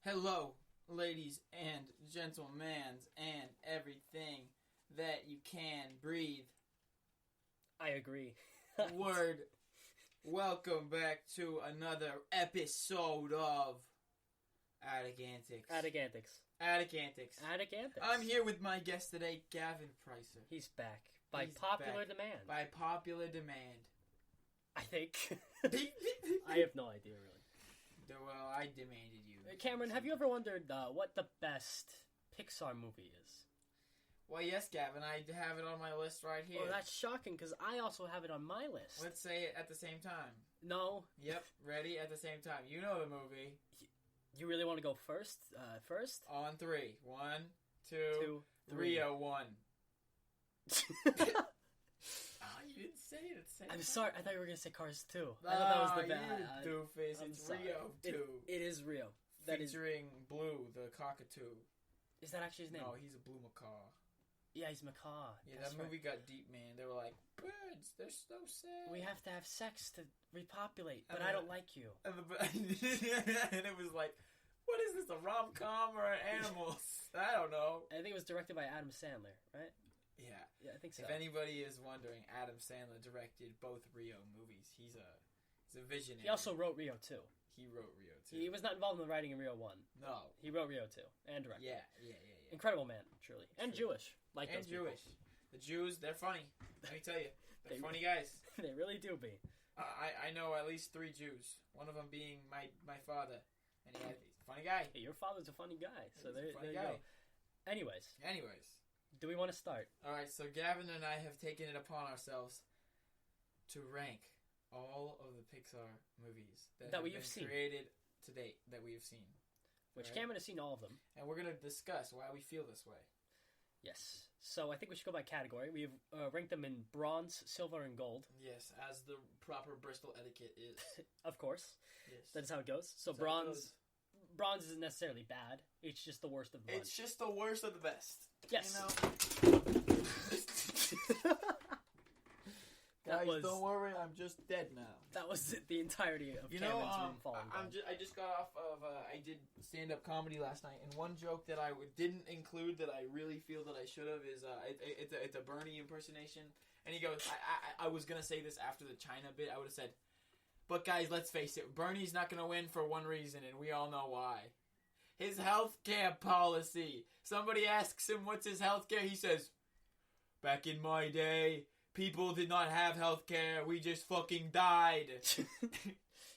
Hello, ladies and gentlemen, and everything that you can breathe. I agree. Word. Welcome back to another episode of ANTICS. ANTICS. I'm here with my guest today, Gavin Preisser. He's back. By popular demand. By popular demand. I think. I have no idea, really. Well, I demanded you. Cameron, have you ever wondered what the best Pixar movie is? Well, yes, Gavin. I have it on my list right here. Oh, that's shocking, because I also have it on my list. Let's say it at the same time. No. Yep, ready? At the same time. You know the movie. You really want to go first? On three. 1, 2, 3. Rio 1. You didn't say it at the same time. I'm sorry. I thought you were going to say Cars 2. I thought that was the bad. You doofus. It's sorry. Rio 2. It is Rio. Featuring Blue, the cockatoo. Is that actually his name? No, he's a blue macaw. Yeah, he's macaw. Yeah, that movie got deep, man. They were like, birds, they're so sad. We have to have sex to repopulate, but I don't like you. And it was like, what is this, a rom-com or animals? I don't know. I think it was directed by Adam Sandler, right? Yeah. Yeah, I think so. If anybody is wondering, Adam Sandler directed both Rio movies. He's a visionary. He also wrote Rio 2. He wrote Rio 2. He was not involved in the writing in Rio 1. No. He wrote Rio 2 and directed. Yeah. Incredible man, truly. And True. Jewish. Like and those Jewish. People. The Jews, they're funny. Let me tell you. They're funny guys. They really do be. I know at least 3 Jews. One of them being my father. And he's a funny guy. Hey, your father's a funny guy. So there you guy. go. Anyways. Do we want to start? Alright, so Gavin and I have taken it upon ourselves to rank all of the Pixar movies that we have seen. Created to date that we have seen. Which Cameron has seen all of them. And we're going to discuss why we feel this way. Yes. So I think we should go by category. We've ranked them in bronze, silver, and gold. Yes, as the proper Bristol etiquette is. Of course. Yes. That is how it goes. So bronze isn't necessarily bad. It's just the worst of the bunch. It's just the worst of the best. Yes. You know? Guys, don't worry, I'm just dead now. That was the entirety of Cameron's room falling down. I just got off of, I did stand-up comedy last night, and one joke that I didn't include that I really feel that I should have is, it's a Bernie impersonation, and he goes, I was going to say this after the China bit, I would have said, but guys, let's face it, Bernie's not going to win for one reason, and we all know why. His healthcare policy. Somebody asks him what's his healthcare, he says, back in my day, people did not have healthcare. We just fucking died.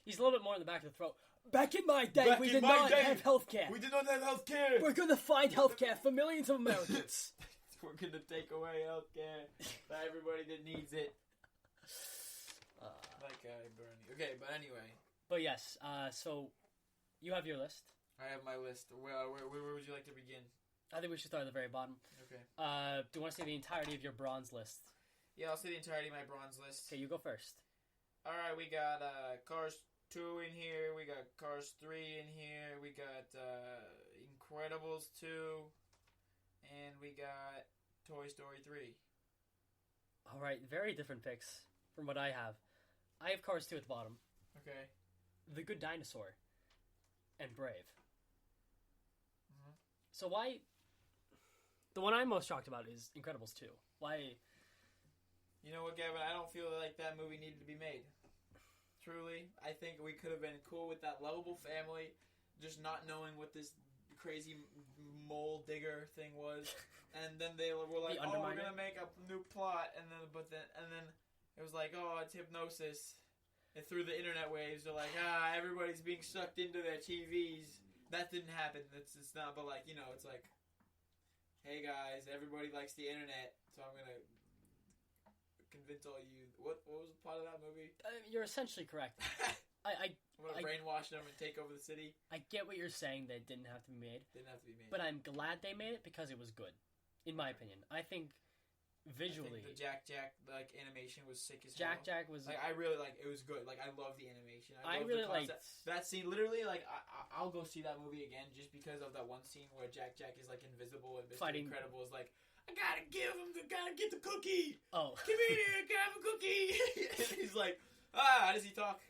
He's a little bit more in the back of the throat. Back in my day, we did not have healthcare. We did not have healthcare. We're going to find healthcare for millions of Americans. We're going to take away healthcare for everybody that needs it. That guy, Bernie. Okay, but anyway. But yes, so you have your list. I have my list. Where would you like to begin? I think we should start at the very bottom. Okay. Do you want to say the entirety of your bronze list? Yeah, I'll say the entirety of my bronze list. Okay, you go first. Alright, we got Cars 2 in here. We got Cars 3 in here. We got Incredibles 2. And we got Toy Story 3. Alright, very different picks from what I have. I have Cars 2 at the bottom. Okay. The Good Dinosaur. And Brave. Mm-hmm. So why... The one I'm most shocked about is Incredibles 2. Why... You know what, Gavin? I don't feel like that movie needed to be made. Truly, I think we could have been cool with that lovable family, just not knowing what this crazy mole digger thing was, and then they were like, "Oh, we're gonna make a new plot," and then it was like, "Oh, it's hypnosis." And through the internet waves, they're like, everybody's being sucked into their TVs. That didn't happen. It's not, but like, you know, it's like, hey guys, everybody likes the internet, so I'm gonna convince all you. What was the plot of that movie? You're essentially correct. I'm gonna brainwash them and take over the city. I get what you're saying. That it didn't have to be made. Didn't have to be made. But I'm glad they made it because it was good, in my opinion. I think visually, the Jack like animation was sick as hell. Jack was like, I really like. It was good. Like, I love the animation. I really liked that scene. Literally, like, I'll go see that movie again just because of that one scene where Jack is like invisible and Mr. Incredible is like, I gotta get the cookie. Oh. Come here, can I have a cookie? And he's like, how does he talk?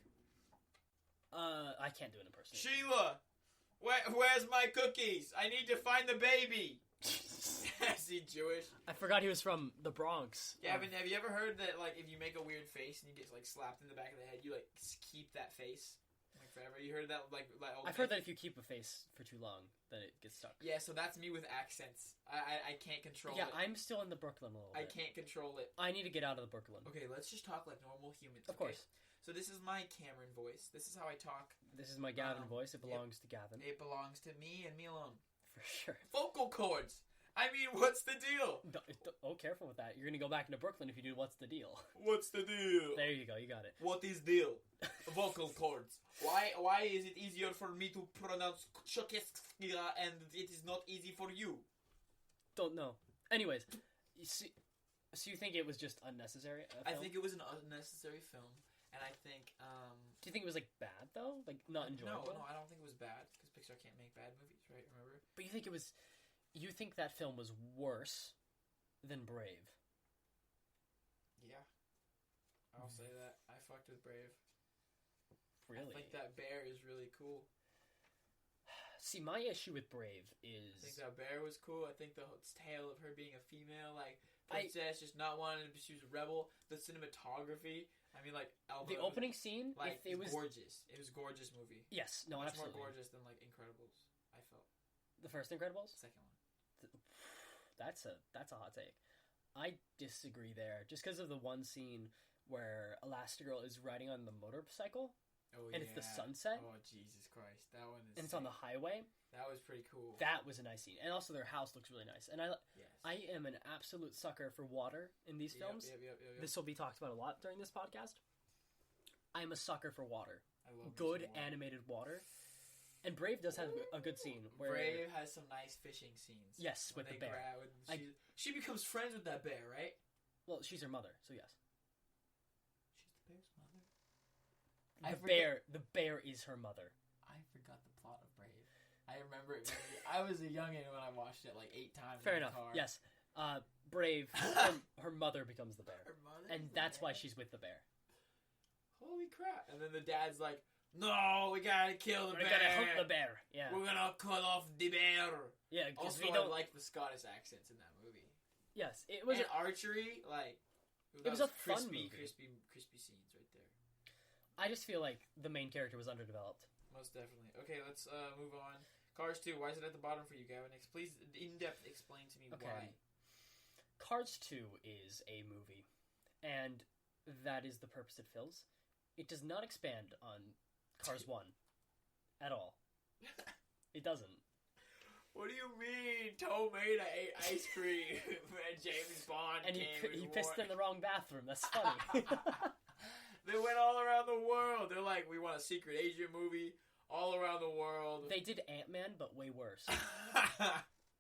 I can't do an impersonation. Sheila, where Where's my cookies? I need to find the baby. Is he Jewish? I forgot he was from the Bronx. Gavin, have you ever heard that, like, if you make a weird face and you get, like, slapped in the back of the head, you, like, keep that face, like, forever? You heard that, like old I've heard that if you keep a face for too long, then it gets stuck. Yeah, so that's me with accents. I can't control it. Yeah, I'm still in the Brooklyn a little bit. I can't control it. I need to get out of the Brooklyn. Okay, let's just talk like normal humans. Of course. So this is my Cameron voice. This is how I talk. This is my Gavin voice. It belongs to Gavin. It belongs to me and me alone. For sure. Vocal cords. I mean, what's the deal? Oh, careful with that. You're going to go back into Brooklyn if you do what's the deal. What's the deal? There you go. You got it. What is deal? Vocal cords. Why is it easier for me to pronounce Chokeskia and it is not easy for you? Don't know. Anyways, so you think it was just unnecessary? I think it was an unnecessary film. And I think, Do you think it was, like, bad, though? Like, not enjoyable? No, I don't think it was bad, because Pixar can't make bad movies, right? Remember? But you think it was... You think that film was worse than Brave? Yeah. I'll say that. I fucked with Brave. Really? I think that bear is really cool. See, my issue with Brave is... I think that bear was cool. I think the tale of her being a female, like, princess, just not wanting to... She was a rebel. The cinematography... I mean, like, the opening scene, like, it was gorgeous. It was a gorgeous movie. Yes, no, much absolutely. more gorgeous than, like, Incredibles, I felt. The first Incredibles? Second one. That's a hot take. I disagree there, just because of the one scene where Elastigirl is riding on the motorcycle, and it's the sunset. Oh, Jesus Christ. That one is... And it's on the highway. That was pretty cool. That was a nice scene. And also their house looks really nice. And I am an absolute sucker for water in these films. Yep. This will be talked about a lot during this podcast. I'm a sucker for water. I love good animated water. And Brave does have a good scene where Brave has some nice fishing scenes. Yes, with the bear. She becomes friends with that bear, right? Well, she's her mother, so yes. She's the bear's mother? The bear is her mother. I forgot the plot of Brave. I remember it. I was a youngin' when I watched it like 8 times. Fair in enough. the car. Yes. Brave. her mother becomes the bear, and that's why she's with the bear. Holy crap! And then the dad's like, "No, we gotta kill the bear. We gotta hunt the bear. Yeah, we're gonna cut off the bear." Yeah. Also, we don't I like the Scottish accents in that movie. Yes, it was. And archery, like it was a fun movie. crispy scenes right there. I just feel like the main character was underdeveloped. Most definitely. Okay, let's move on. Cars 2, why is it at the bottom for you, Gavin? Please, in-depth explain to me why. Cars 2 is a movie, and that is the purpose it fills. It does not expand on Cars 1 at all. It doesn't. What do you mean? Tomato ate ice cream when James Bond and came he pissed in the wrong bathroom. That's funny. They went all around the world. They're like, we want a secret Asian movie. All around the world. They did Ant-Man, but way worse.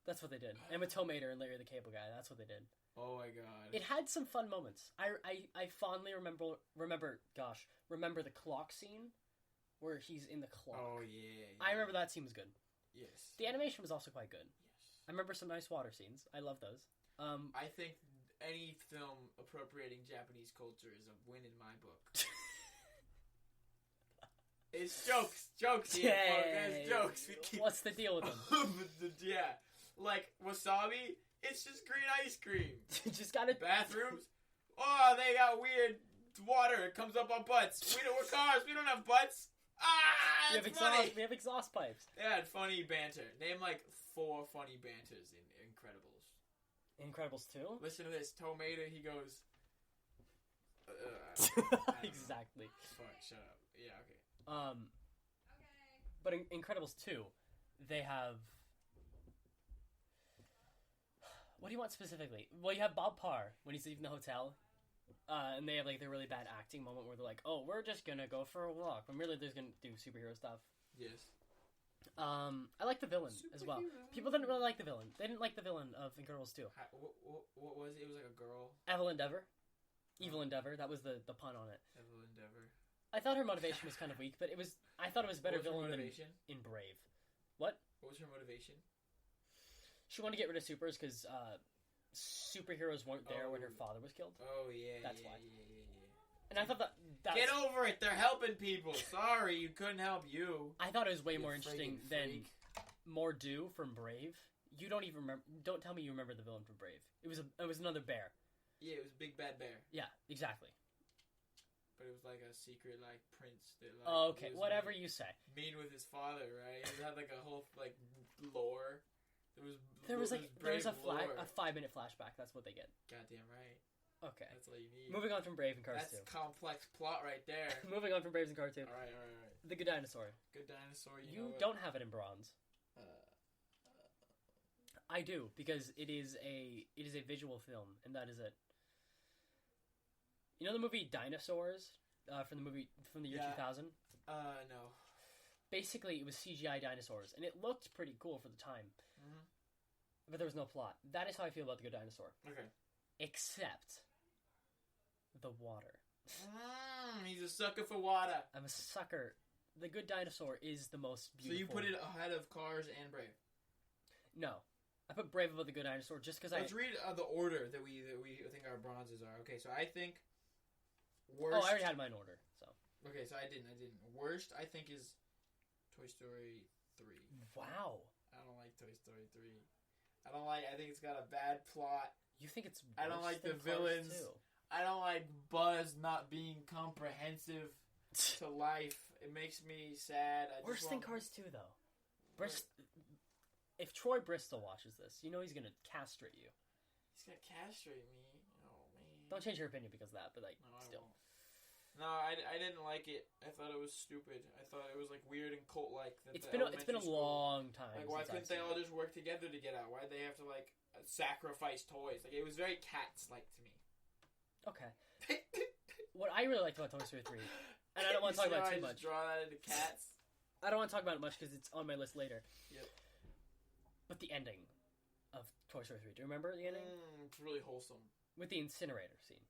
That's what they did. And with Tomater and Larry the Cable Guy, that's what they did. Oh my god. It had some fun moments. I fondly remember the clock scene where he's in the clock. Oh yeah. I remember that scene was good. Yes. The animation was also quite good. Yes. I remember some nice water scenes. I love those. I think any film appropriating Japanese culture is a win in my book. It's jokes here, folks. There's jokes. What's the deal with them? Yeah, like wasabi. It's just green ice cream. Just gotta bathrooms. Oh, they got weird water. It comes up on butts. We're cars. We don't have butts. Ah, we have exhaust pipes. They had funny banter. Name like 4 funny banters in Incredibles. Incredibles 2? Listen to this. Tomato, he goes... Exactly. Fuck, shut up. Yeah, okay. But in Incredibles 2, they have... What do you want specifically? Well, you have Bob Parr when he's leaving the hotel. And they have like their really bad acting moment where they're like, "Oh, we're just gonna go for a walk," when really they're gonna do superhero stuff. Yes. I like the villain as well. People didn't really like the villain. They didn't like the villain of Incredibles 2. What was it? It was like a girl. Evil Endeavor. That was the pun on it. Evil Endeavor. I thought her motivation was kind of weak, but I thought it was better villain than in Brave. What? What was her motivation? She wanted to get rid of supers because superheroes weren't there when her father was killed. Oh, yeah. That's why. Yeah. And I thought that... Get over it! They're helping people! Sorry, you couldn't help you. I thought it was way more interesting than Mordu from Brave. You don't even remember. Don't tell me you remember the villain from Brave. It was another bear. Yeah, it was Big Bad Bear. Yeah, exactly. But it was like a secret, like, prince that, like... Oh, okay, whatever you say. Mean with his father, right? He had, like, a whole, like, lore. There was a 5-minute flashback. That's what they get. Goddamn right. Okay. That's all you need. Moving on from Brave and Cars 2. That's complex plot right there. Moving on from Braves and Cars 2. All right. The Good Dinosaur. Good Dinosaur, You don't have it in bronze. I do, because it is a visual film, and that is it. You know the movie Dinosaurs from the year 2000? No. Basically, it was CGI dinosaurs, and it looked pretty cool for the time. Mm-hmm. But there was no plot. That is how I feel about The Good Dinosaur. Okay. Except the water. He's a sucker for water. I'm a sucker. The Good Dinosaur is the most beautiful. So you put it ahead of Cars and Brave? No. I put Brave above The Good Dinosaur just because Let's read the order that we think our bronzes are. Okay, so I think worst... Oh, I already had mine in order, so... Okay, so I didn't. Worst, I think, is Toy Story 3. Wow. I don't like Toy Story 3. I think it's got a bad plot. You think it's worse I don't like the than villains. Cars 2? I don't like Buzz not being comprehensive to life. It makes me sad. Worse than Cars 2, though. If Troy Bristol watches this, you know he's going to castrate you. He's going to castrate me? Oh, man. Don't change your opinion because of that, but, like, No, still. No, I didn't like it. I thought it was stupid. I thought it was, like, weird and cult-like. It's been a long time. Like, why couldn't they all just work together to get out? Why'd they have to, like, sacrifice toys? Like, it was very Cats-like to me. Okay. What I really liked about Toy Story 3, and I don't want to talk about it too much. Draw that into Cats. I don't want to talk about it much because it's on my list later. Yep. But the ending of Toy Story 3, do you remember the ending? It's really wholesome. With the incinerator scene.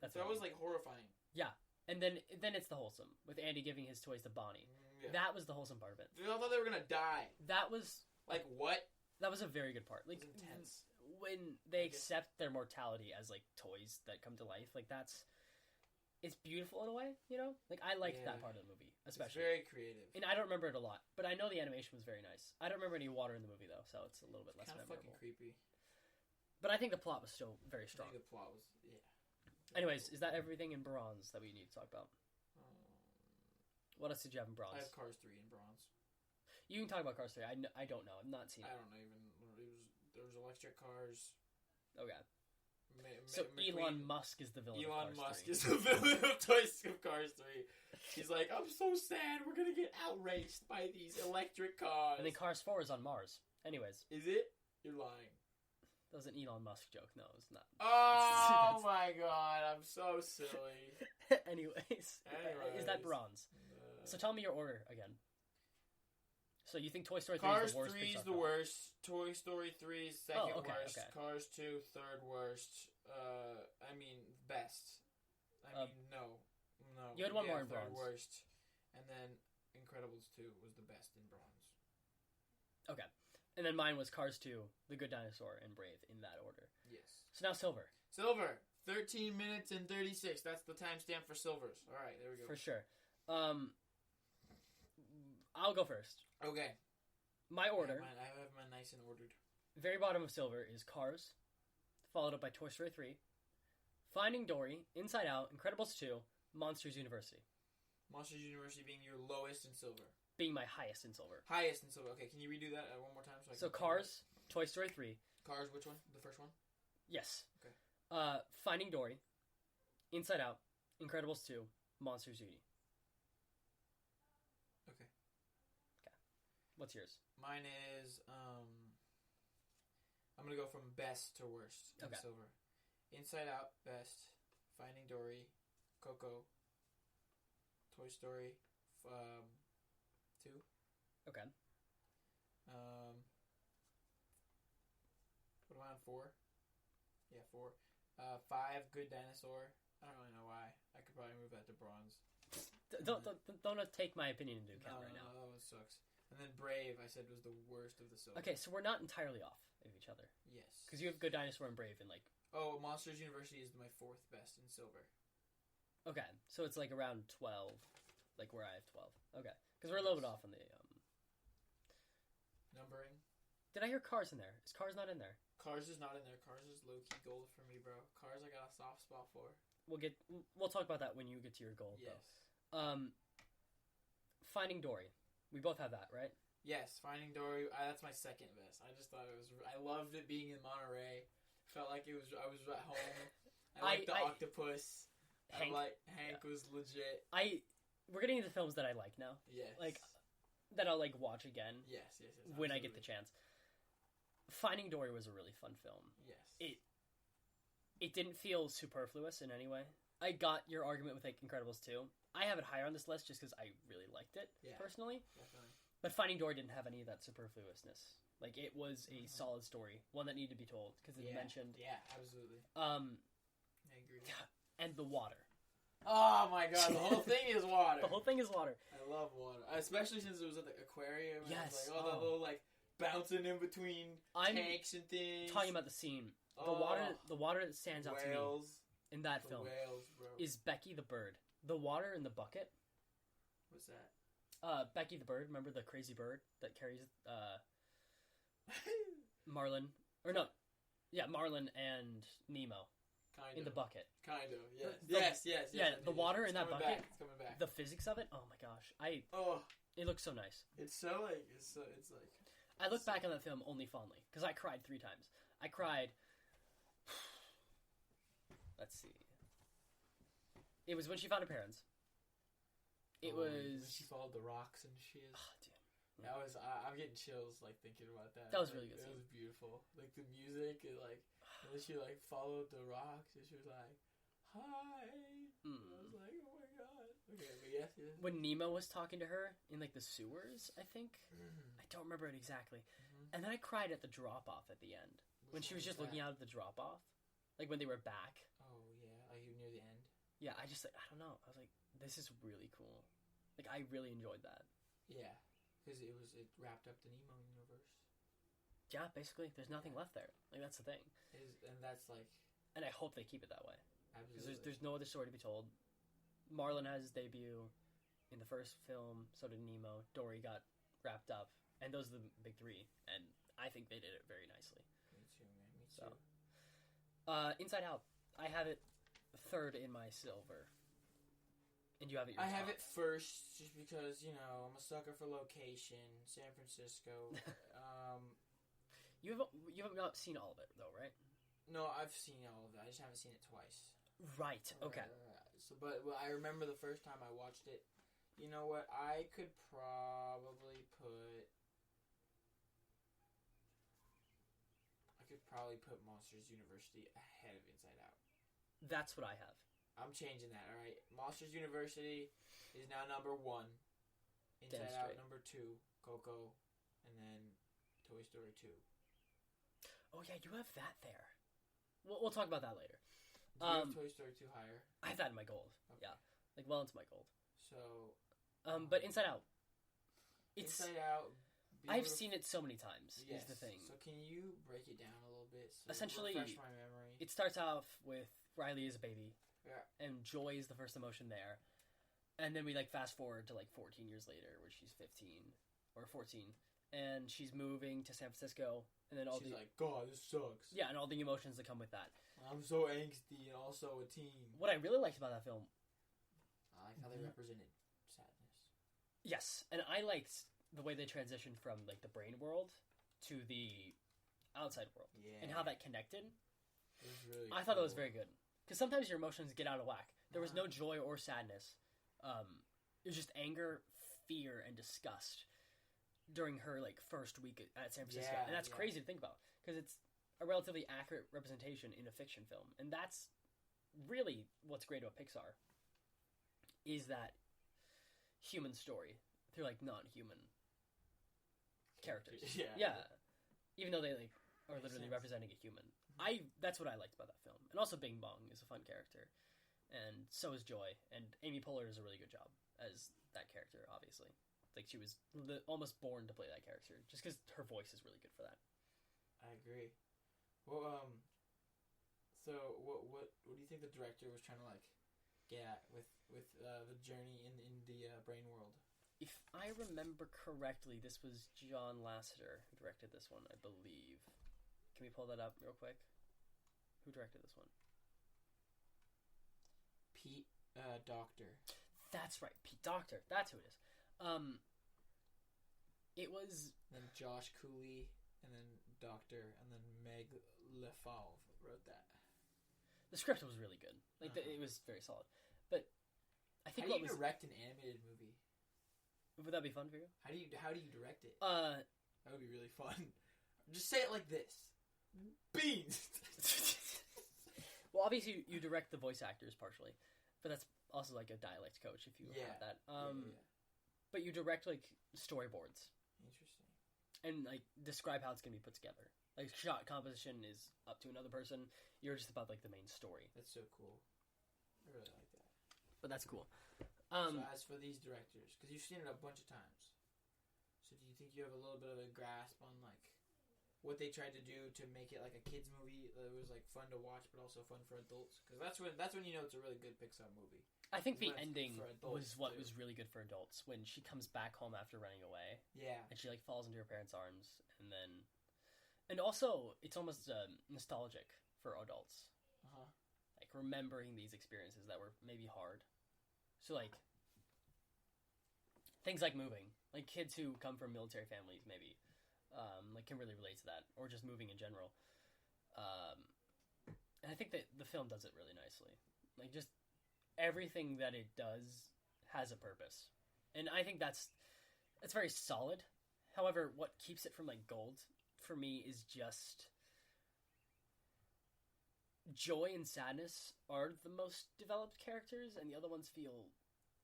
That was, like, horrifying. Yeah. And then it's the wholesome, with Andy giving his toys to Bonnie. Yeah. That was the wholesome part of it. I thought they were gonna die. That was... Like, what? That was a very good part. Like, intense. When they accept their mortality as, like, toys that come to life, like, that's... It's beautiful in a way, you know? Like, I liked that part of the movie, especially. It's very creative. And I don't remember it a lot, but I know the animation was very nice. I don't remember any water in the movie, though, so it's a little bit less memorable. Kind of fucking creepy. But I think the plot was still very strong. I think the plot was, Anyways, is that everything in bronze that we need to talk about? What else did you have in bronze? I have Cars 3 in bronze. You can talk about Cars 3. I don't know. I've not seen it. I don't know even. There was electric cars. Okay. So Elon Musk is the villain Elon of Cars Musk 3. is the villain of Cars 3. He's like, I'm so sad. We're going to get outraged by these electric cars. And then Cars 4 is on Mars. Anyways. Is it? You're lying. That was an Elon Musk joke. No, it's not. Oh my god. I'm so silly. Anyways. Is that bronze? So tell me your order again. So you think Toy Story 3 is the worst? Cars 3 is the worst. Toy Story 3 is second worst. Okay. Cars 2 third worst. Best. No. You had one more in third bronze. Worst. And then Incredibles 2 was the best in bronze. Okay. And then mine was Cars 2, The Good Dinosaur, and Brave in that order. Yes. So now Silver. Silver. 13 minutes and 36. That's the timestamp for Silvers. All right, there we go. For sure. I'll go first. Okay. My order. I have mine nice and ordered. Very bottom of Silver is Cars, followed up by Toy Story 3, Finding Dory, Inside Out, Incredibles 2, Monsters University. Monsters University being your lowest in Silver. Being my highest in Silver. Highest in Silver. Okay, can you redo that one more time? So Cars, Toy Story 3. Cars, which one? The first one? Yes. Okay. Finding Dory, Inside Out, Incredibles 2, Monsters Uni. Okay. What's yours? Mine is, I'm going to go from best to worst in Silver. Inside Out, best. Finding Dory, Coco, Toy Story, 2. Okay. What am I on, 4? Yeah, 4. 5, Good Dinosaur. I don't really know why. I could probably move that to bronze. Don't take my opinion into account right now. No, that one sucks. And then Brave, I said, was the worst of the Silver. Okay, so we're not entirely off of each other. Yes. Because you have Good Dinosaur and Brave and like... Oh, Monsters University is my 4th best in Silver. Okay, so it's like around 12, like where I have 12. Okay, because we're a little bit off on the... No, Did I hear Cars in there? Is Cars not in there? Cars is not in there. Cars is low-key gold for me, bro. Cars I got a soft spot for. We'll talk about that when you get to your gold, Yes. though. Finding Dory. We both have that, right? Yes, Finding Dory. That's my second best. I just thought it was. I loved it being in Monterey. Felt like it was. I was at home. I liked the octopus. Hank was legit. We're getting into films that I like now. Yes. Like that I'll like watch again. Yes. When I get the chance. Finding Dory was a really fun film. Yes. It didn't feel superfluous in any way. I got your argument with like Incredibles 2. I have it higher on this list just because I really liked it personally. Definitely. But Finding Dory didn't have any of that superfluousness. Like it was a solid story, one that needed to be told because it mentioned. Yeah, absolutely. I agree. And the water. Oh my god, the whole thing is water. The whole thing is water. I love water, especially since it was at the aquarium. Yes. It was like, the little like bouncing in between tanks and things. Talking about the scene. The water that stands out to me in that film is Becky the bird. The water in the bucket. What's that? Becky the bird. Remember the crazy bird that carries Marlin? Or no. Yeah, Marlin and Nemo. Kind in of. The bucket. Kind of, yes. Yes. Yeah, the water in that bucket. It's coming back. The physics of it. Oh my gosh. It looks so nice. It's so like it's like. I look back on that film only fondly because I cried 3 times. I cried. Let's see. It was when she found her parents. It was. When she followed the rocks and shit. Oh, dude. That was. I'm getting chills like thinking about that. That was really good. It was beautiful. Like the music, and then she like followed the rocks and she was like, "Hi." I was like, "Oh my god." Okay, but yes. When Nemo was talking to her in like the sewers, I think. I don't remember it exactly. And then I cried at the drop off at the end when she was just looking out at the drop off, like when they were back. Oh yeah, like near the end. Yeah, I don't know. I was like, this is really cool. Like I really enjoyed that. Yeah, because it wrapped up the Nemo universe. Yeah, basically, there's nothing left there. Like that's the thing. And that's like. And I hope they keep it that way. Absolutely. Because there's no other story to be told. Marlin has his debut in the first film. So did Nemo. Dory got wrapped up, and those are the big 3. And I think they did it very nicely. Me too, man. Me too. So, Inside Out. I have it 3rd in my silver. And you have it. I have it first, just because I'm a sucker for location. San Francisco. You haven't seen all of it though, right? No, I've seen all of it. I just haven't seen it twice. Right. Okay. But I remember the first time I watched it. You know what? I could probably put Monsters University ahead of Inside Out. That's what I have. I'm changing that. All right. Monsters University is now number 1. Inside Out number 2. Coco, and then Toy Story 2. Oh yeah, you have that there. We'll talk about that later. Do you have Toy Story 2 higher? I have that in my gold. Okay. Yeah, like well into my gold. So, but Inside Out. Inside Out. I've seen it so many times. Yes. Is the thing. So can you break it down a little bit? So essentially, refresh my memory. It starts off with Riley as a baby. Yeah. And joy is the first emotion there, and then we like fast forward to like 14 years later, where she's 15 or 14, and she's moving to San Francisco, and then she's like, God, this sucks. Yeah, and all the emotions that come with that. I'm so angsty and also a teen. What I really liked about that film, I like how they represented sadness. Yes, and I liked the way they transitioned from like the brain world to the outside world, and how that connected. It was really. I thought that was very good. Because sometimes your emotions get out of whack. There was no joy or sadness. It was just anger, fear, and disgust during her like first week at San Francisco, and that's crazy to think about because it's a relatively accurate representation in a fiction film, and that's really what's great about Pixar. Is that human story through like non-human characters? Yeah. Even though they like are literally representing a human. That's what I liked about that film. And also Bing Bong is a fun character. And so is Joy. And Amy Poehler does a really good job as that character, obviously. Like, she was almost born to play that character. Just because her voice is really good for that. I agree. Well, so what do you think the director was trying to, like, get at with the journey in the brain world? If I remember correctly, this was John Lasseter who directed this one, I believe. Can we pull that up real quick? Who directed this one? Pete Doctor. That's right, Pete Docter. That's who it is. It was... Then Josh Cooley, and then Doctor, and then Meg Lefauve wrote that. The script was really good. It was very solid. But I think how do you direct an animated movie? Would that be fun for you? How do you direct it? That would be really fun. Just say it like this. Beans! Well, obviously you direct the voice actors partially, but that's also like a dialect coach if you have that. But you direct like storyboards. Interesting. And like describe how it's gonna be put together. Like shot composition is up to another person. You're just about like the main story. That's so cool. I really like that. But that's cool. So as for these directors, because you've seen it a bunch of times, so do you think you have a little bit of a grasp on like what they tried to do to make it like a kids movie that was like fun to watch but also fun for adults? Because that's when you know it's a really good Pixar movie. I think the ending was what was really good for adults, when she comes back home after running away. Yeah. And she like falls into her parents' arms, and also it's almost nostalgic for adults. Like remembering these experiences that were maybe hard. So like things like moving, like kids who come from military families maybe like can really relate to that, or just moving in general. And I think that the film does it really nicely. Like just everything that it does has a purpose, and I think that's very solid. However, what keeps it from like gold for me is just joy and sadness are the most developed characters, and the other ones feel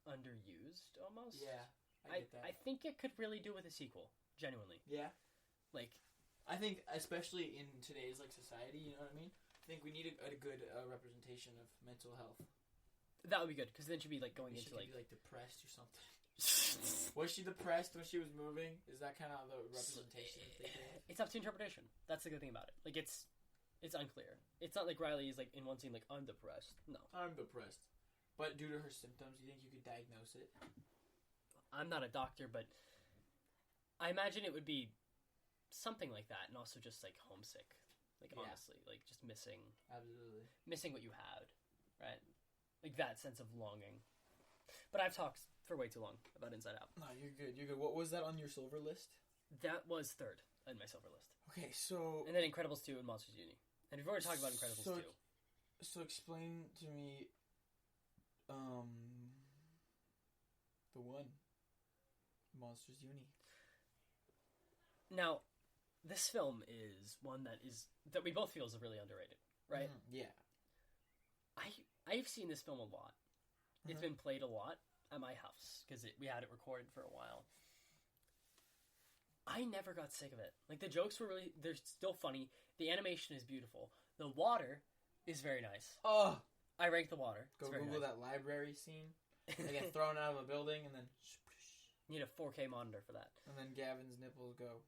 underused almost. Yeah, I get that. I think it could really do with a sequel, genuinely. Yeah. Like, I think especially in today's like society, you know what I mean? I think we need a good representation of mental health. That would be good, because then she'd be like going into like... She could be like depressed or something. Was she depressed when she was moving? Is that kind of the representation that they did? It's up to interpretation. That's the good thing about it. Like, it's unclear. It's not like Riley is like in one scene like, I'm depressed. No. I'm depressed. But due to her symptoms, you think you could diagnose it? I'm not a doctor, but I imagine it would be something like that, and also just like homesick. Like, honestly, like just missing. Absolutely. Missing what you had, right? Like that sense of longing. But I've talked for way too long about Inside Out. No, you're good. You're good. What was that on your silver list? That was third on my silver list. Okay, so... And then Incredibles 2 and Monsters Uni. And we've already talked about Incredibles 2. So explain to me... the one. Monsters Uni. Now, this film is one that we both feel is really underrated, right? Yeah. I've seen this film a lot. It's been played a lot at my house, because we had it recorded for a while. I never got sick of it. Like, the jokes were they're still funny. The animation is beautiful. The water is very nice. Oh! I rank the water. Go Google that library scene. They get thrown out of a building, and then... You need a 4K monitor for that. And then Gavin's nipples go...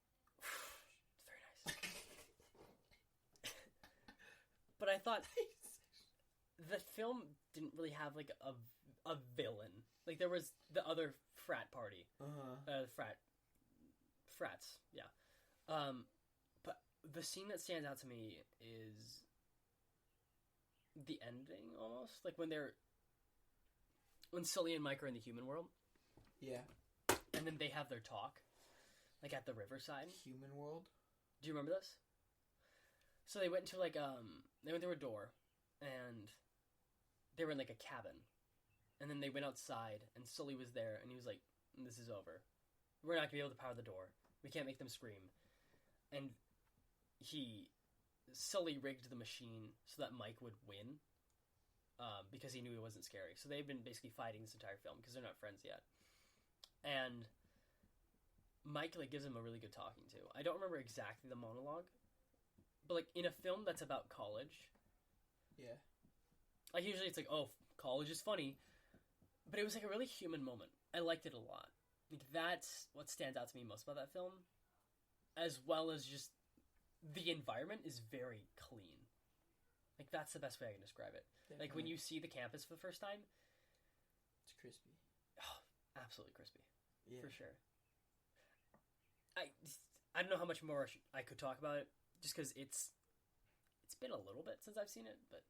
It's very nice. But I thought... The film didn't really have, like, a villain. Like, there was the other frat party. Frats, yeah. But the scene that stands out to me is the ending, almost. Like, when Sully and Mike are in the human world. Yeah. And then they have their talk. Like, at the riverside. Human world? Do you remember this? So they went into, like, they went through a door, and they were in, like, a cabin. And then they went outside, and Sully was there, and he was like, this is over. We're not going to be able to power the door. We can't make them scream. And Sully rigged the machine so that Mike would win, because he knew it wasn't scary. So they've been basically fighting this entire film, because they're not friends yet. And Mike, like, gives him a really good talking to. I don't remember exactly the monologue, but, like, in a film that's about college... Yeah. Like, usually it's like, oh, college is funny. But it was, like, a really human moment. I liked it a lot. Like, that's what stands out to me most about that film. As well as just... The environment is very clean. Like, that's the best way I can describe it. Definitely. Like, when you see the campus for the first time... It's crispy. Oh, absolutely crispy. Yeah. For sure. I don't know how much more I could talk about it, just because it's been a little bit since I've seen it, but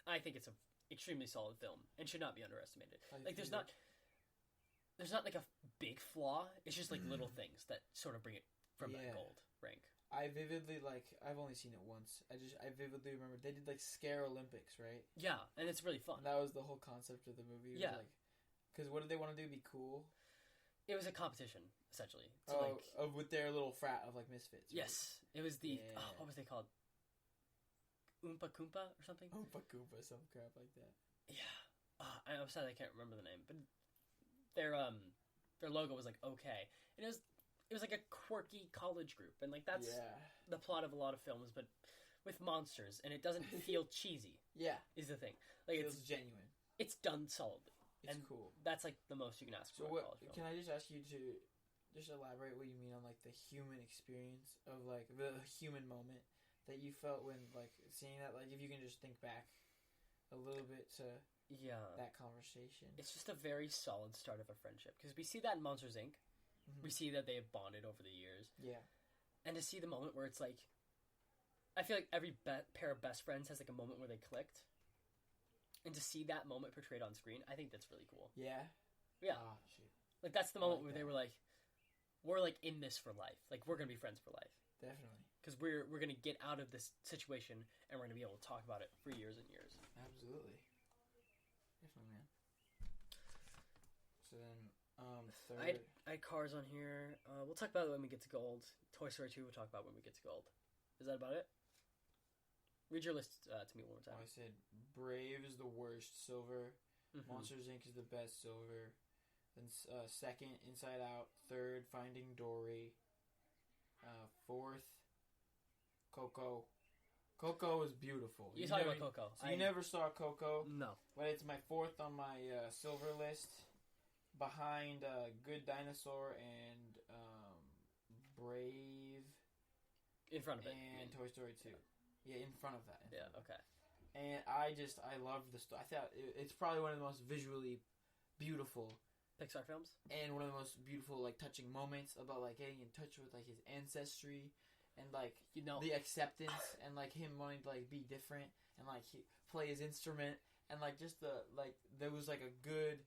I think it's an extremely solid film and should not be underestimated. Like there's not like a big flaw. It's just like little things that sort of bring it from that gold rank. I vividly I've only seen it once. I vividly remember they did like Scare Olympics, right? Yeah, and it's really fun. And that was the whole concept of the movie. Yeah. Because what did they want to do? Be cool? It was a competition, essentially. With their little frat of like misfits. Right? Yes, it was the what was they called? Oompa Koompa or something. Oompa Koompa, some crap like that. Yeah, I'm sad I can't remember the name, but their logo was like okay, and it was like a quirky college group, and like that's the plot of a lot of films, but with monsters, and it doesn't feel cheesy. Yeah, is the thing. Like it's genuine. It's done solidly. It's cool. That's like the most you can ask for. Can I just ask you to just elaborate what you mean on like the human experience of like the human moment that you felt when like seeing that? Like if you can just think back a little bit to that conversation. It's just a very solid start of a friendship because we see that in Monsters Inc. Mm-hmm. We see that they have bonded over the years. Yeah, and to see the moment where it's like, I feel like every pair of best friends has like a moment where they clicked. And to see that moment portrayed on screen, I think that's really cool. Yeah? Yeah. Oh, shit. Like, that's the moment where they were like, we're, like, in this for life. Like, we're going to be friends for life. Definitely. Because we're going to get out of this situation, and we're going to be able to talk about it for years and years. Absolutely. Definitely, man. So then, third... I had Cars on here. We'll talk about it when we get to gold. Toy Story 2 we'll talk about when we get to gold. Is that about it? Read your list to me one more time. I said Brave is the worst, silver. Mm-hmm. Monsters Inc. is the best, silver. Then second, Inside Out. Third, Finding Dory. Fourth, Coco. Coco is beautiful. You talking about Coco. So you never saw Coco? No. But it's my fourth on my silver list. Behind Good Dinosaur and Brave. In front of it. And Toy Story 2. Yeah, in front of that. Okay. And I love the story. I thought it's probably one of the most visually beautiful Pixar films, and one of the most beautiful, like, touching moments about like getting in touch with like his ancestry and like the acceptance and like him wanting to like be different and like play his instrument and like just there was like a good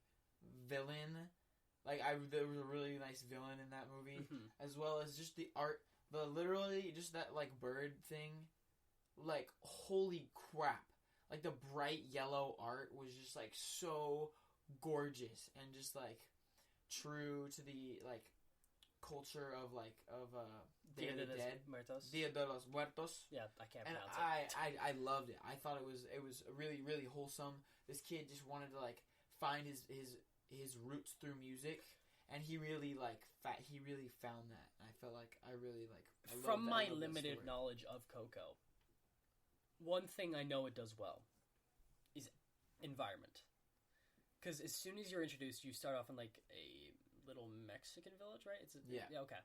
villain. There was a really nice villain in that movie, as well as just the art, literally just that like bird thing. Like, holy crap. Like, the bright yellow art was just, like, so gorgeous and just, like, true to the, like, culture of Day of the Dead. Dia de los Muertos. Yeah, I can't pronounce it. I loved it. I thought it was really, really wholesome. This kid just wanted to, like, find his roots through music. And he really, like, he really found that. And I felt like I From my limited knowledge of Coco, one thing I know it does well is environment. Because as soon as you're introduced, you start off in like a little Mexican village, right? Yeah, okay.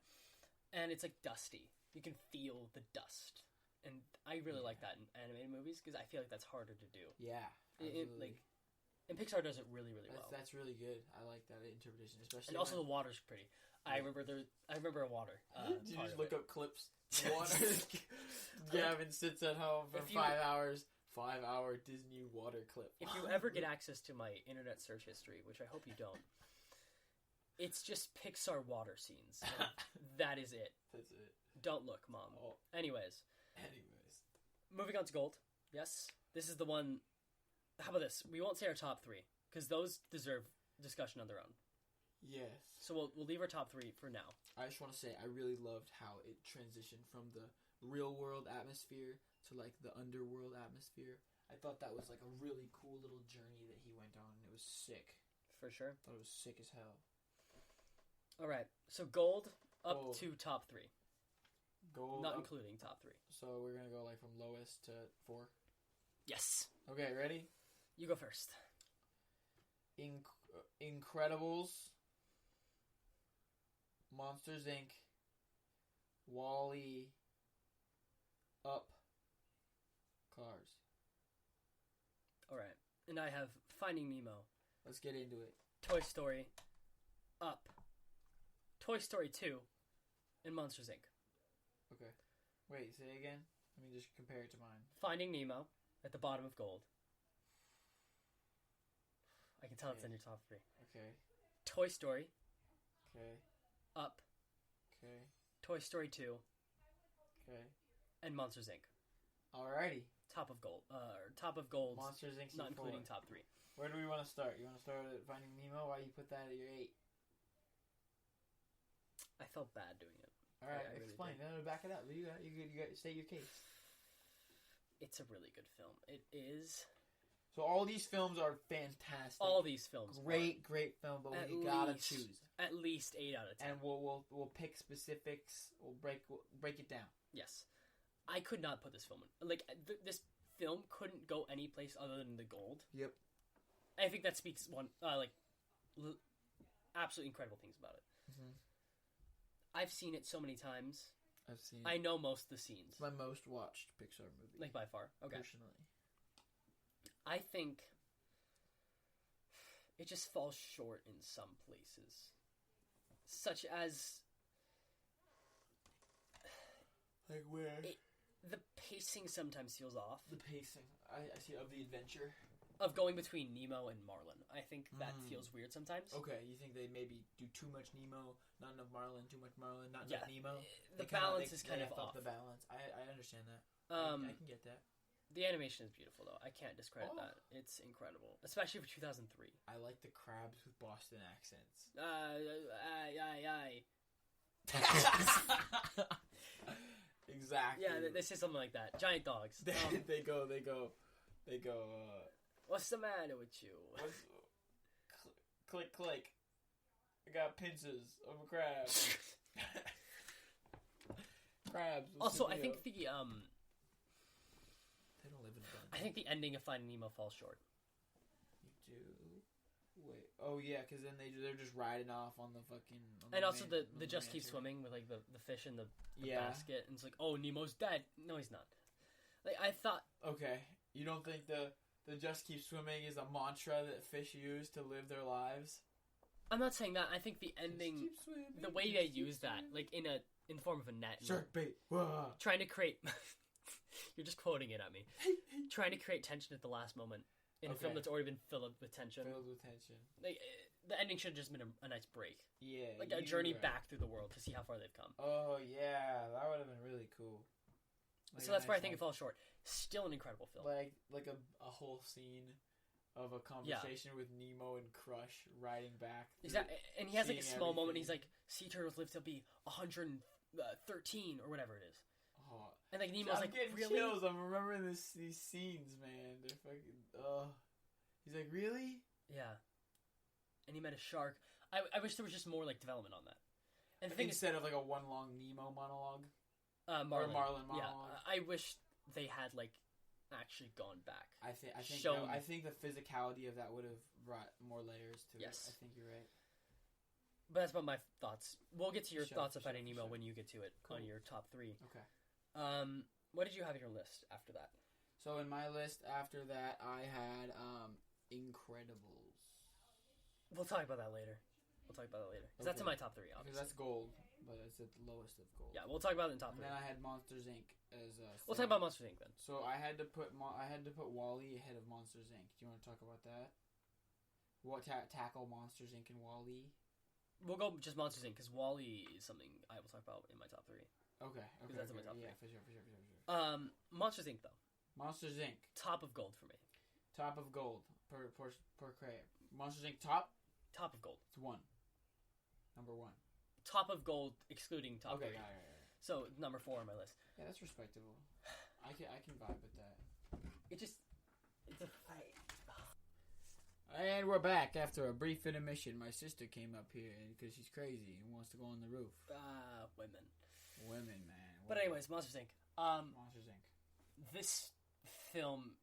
And it's like dusty. You can feel the dust. And I really like that in animated movies because I feel like that's harder to do. Yeah, absolutely. And Pixar does it really, really well. That's really good. I like that interpretation, especially. And also the water's pretty. Yeah. I remember a water. Did you just look up clips? Water. Gavin sits at home for 5 hours. 5-hour Disney water clip. If you ever get access to my internet search history, which I hope you don't, it's just Pixar water scenes. That is it. That's it. Don't look, Mom. Oh. Anyways. Moving on to gold. Yes. This is the one. How about this? We won't say our top three, because those deserve discussion on their own. Yes. So we'll leave our top three for now. I just want to say I really loved how it transitioned from the real world atmosphere to like the underworld atmosphere. I thought that was like a really cool little journey that he went on, and it was sick. For sure. I thought it was sick as hell. All right. So gold up to top three. Gold not including top three. So we're going to go like from lowest to 4? Yes. Okay, ready? You go first. Incredibles, Monsters Inc., Wall-E, Up, Cars. Alright. And I have Finding Nemo. Let's get into it. Toy Story, Up, Toy Story 2, and Monsters Inc. Okay. Wait, say it again. Let me just compare it to mine. Finding Nemo at the bottom of gold. I can tell it's in your top 3. Okay. Toy Story. Okay. Up. Okay. Toy Story 2. Okay. And Monsters Inc. Alrighty. Top of gold. Top of gold. Monsters Inc. Not including top 3. Where do we want to start? You want to start at Finding Nemo? Why you put that at your 8? I felt bad doing it. Alright, I really explain. No, back it up. You got state your case. It's a really good film. It is. So all these films are fantastic. All these films. Great film, but you gotta choose. At least 8 out of 10. And we'll pick specifics. We'll break it down. Yes. I could not put this film in. Like, this film couldn't go any place other than the gold. Yep. I think that speaks absolutely incredible things about it. Mm-hmm. I've seen it so many times. I've seen it. I know most of the scenes. It's my most watched Pixar movie. Like, by far. Okay. Personally. I think it just falls short in some places. Such as... Like where? The pacing sometimes feels off. The pacing. I see, of the adventure. Of going between Nemo and Marlin. I think that feels weird sometimes. Okay, you think they maybe do too much Nemo, not enough Marlin, too much Marlin, not enough Nemo? The balance is kind of off. The balance. I understand that. I can get that. The animation is beautiful, though. I can't discredit that. It's incredible. Especially for 2003. I like the crabs with Boston accents. Aye. Exactly. Yeah, they say something like that. Giant dogs. They go. What's the matter with you? Click. I got pincers of a crab. Crabs. Also, I think the They don't live in a bunch. I think the ending of Finding Nemo falls short. You do. Wait. Oh yeah, because then they're just riding off on the fucking. And also the just keep swimming with like the fish in the basket, and it's like, oh, Nemo's dead. No, he's not. Like, I thought. Okay, you don't think the just keep swimming is a mantra that fish use to live their lives? I'm not saying that. I think the ending, the way they use that, like in form of a net, shark bait, whoa. Trying to create. You're just quoting it at me. Trying to create tension at the last moment in a film that's already been filled with tension. Like, the ending should have just been a nice break. Yeah, like a journey back through the world to see how far they've come. Oh yeah, that would have been really cool. Like, so that's where I think it falls short. Still an incredible film. Like a whole scene of a conversation with Nemo and Crush riding back. Exactly, and he has like a small moment. He's like, sea turtles live to be 113 or whatever it is. Oh. And like Nemo's like, really? Chills. I'm remembering these scenes, man. They're fucking. He's like, really? Yeah. And he met a shark. I wish there was just more like development on that. And the thing instead of like a one long Nemo monologue. Marlin monologue. Yeah, I wish they had like actually gone back. I think the physicality of that would have brought more layers to it. I think you're right. But that's about my thoughts. We'll get to your thoughts of Finding Nemo when you get to it on your top 3. Okay. What did you have in your list after that? So in my list after that, I had Incredibles. We'll talk about that later. Because that's in my top 3, obviously. Because that's gold, but it's at the lowest of gold. Yeah, we'll talk about it in top 3. And then I had Monsters Inc. as we'll talk about Monsters Inc. then. So I had to put WALL-E ahead of Monsters Inc. Do you want to talk about that? Tackle Monsters Inc. and WALL-E? We'll go just Monsters Inc. because WALL-E is something I will talk about in my top 3. Okay. That's in my top 3. Yeah, for sure. Monsters Inc. though. Monsters Inc. Top of gold for me. Top of gold per credit. Monsters Inc. Top of gold. It's 1. Number 1. Top of gold, excluding top 3. Okay, yeah. So number 4 on my list. Yeah, that's respectable. I can vibe with that. It's a fight. And we're back after a brief intermission. My sister came up here because she's crazy and wants to go on the roof. Women, man. But anyways, Monsters Inc. Monsters Inc. This film,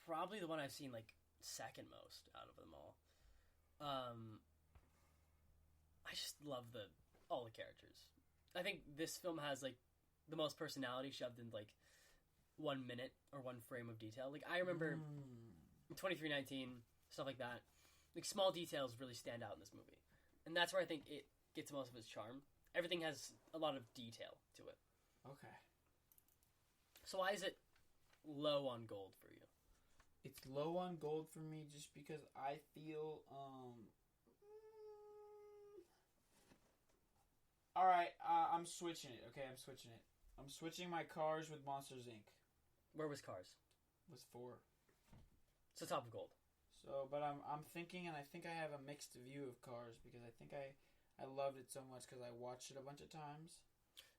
probably the one I've seen like second most out of them all. I just love all the characters. I think this film has like the most personality shoved in like 1 minute or 1 frame of detail. Like I remember 2319, stuff like that. Like small details really stand out in this movie, and that's where I think it gets most of its charm. Everything has a lot of detail to it. Okay. So why is it low on gold for you? It's low on gold for me just because I feel, Alright, I'm switching it. Okay, I'm switching it. I'm switching my Cars with Monsters, Inc. Where was Cars? Was 4. It's the top of gold. So, but I'm thinking, and I think I have a mixed view of Cars because I think I loved it so much because I watched it a bunch of times.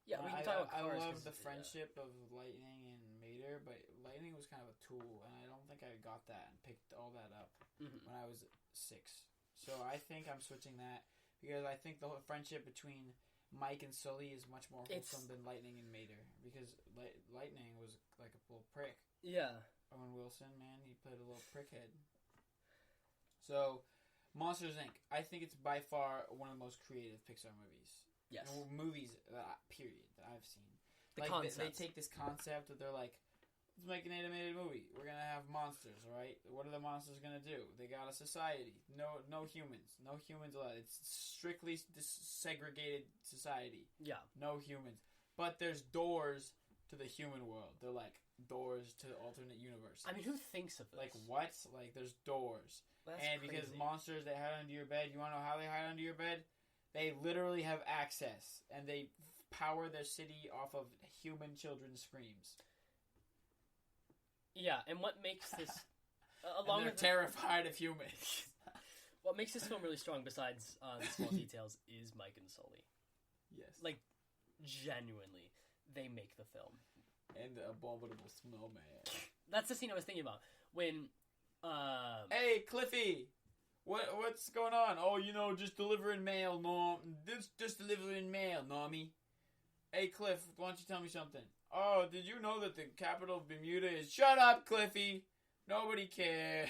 Yeah, we can talk about Cars. I love the friendship of Lightning and Mater, but Lightning was kind of a tool, and I don't think I got that and picked all that up when I was 6. So I think I'm switching that because I think the whole friendship between Mike and Sully is much more wholesome than Lightning and Mater because Lightning was like a little prick. Yeah. Owen Wilson, man, he played a little prickhead. So, Monsters, Inc. I think it's by far one of the most creative Pixar movies. Yes. Movies, period, that I've seen. The concept. They take this concept that they're like, let's make an animated movie. We're going to have monsters, right? What are the monsters going to do? They got a society. No humans. No humans allowed. It's strictly segregated society. Yeah. No humans. But there's doors to the human world. They're like doors to alternate universes. I mean, who thinks of this? Like, what? Like, there's doors. That's and crazy. because monsters, they hide under your bed. You want to know how they hide under your bed? They literally have access. And they power their city off of human children's screams. Yeah, and what makes this... along with terrified of humans. What makes this film really strong, besides the small details, is Mike and Sully. Yes. Like, genuinely, they make the film. And the abominable snowman. That's the scene I was thinking about. When, Hey, Cliffy! What's going on? Oh, just delivering mail, Norm. Just delivering mail, Normie. Hey, Cliff, why don't you tell me something? Oh, did you know that the capital of Bermuda is... Shut up, Cliffy! Nobody cares.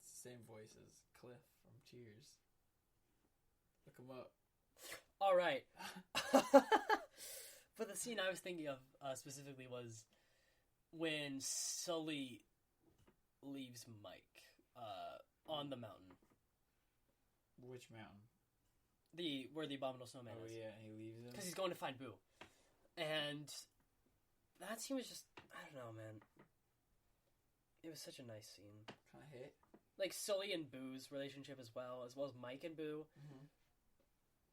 It's the same voice as Cliff from Cheers. Look him up. Alright. But the scene I was thinking of specifically was when Sully leaves Mike on the mountain. Which mountain? Where the abominable snowman is. Oh yeah, he leaves him. Because he's going to find Boo. And that scene was just, I don't know, man. It was such a nice scene. Kind of hit. Like Sully and Boo's relationship as well as Mike and Boo. Mm-hmm.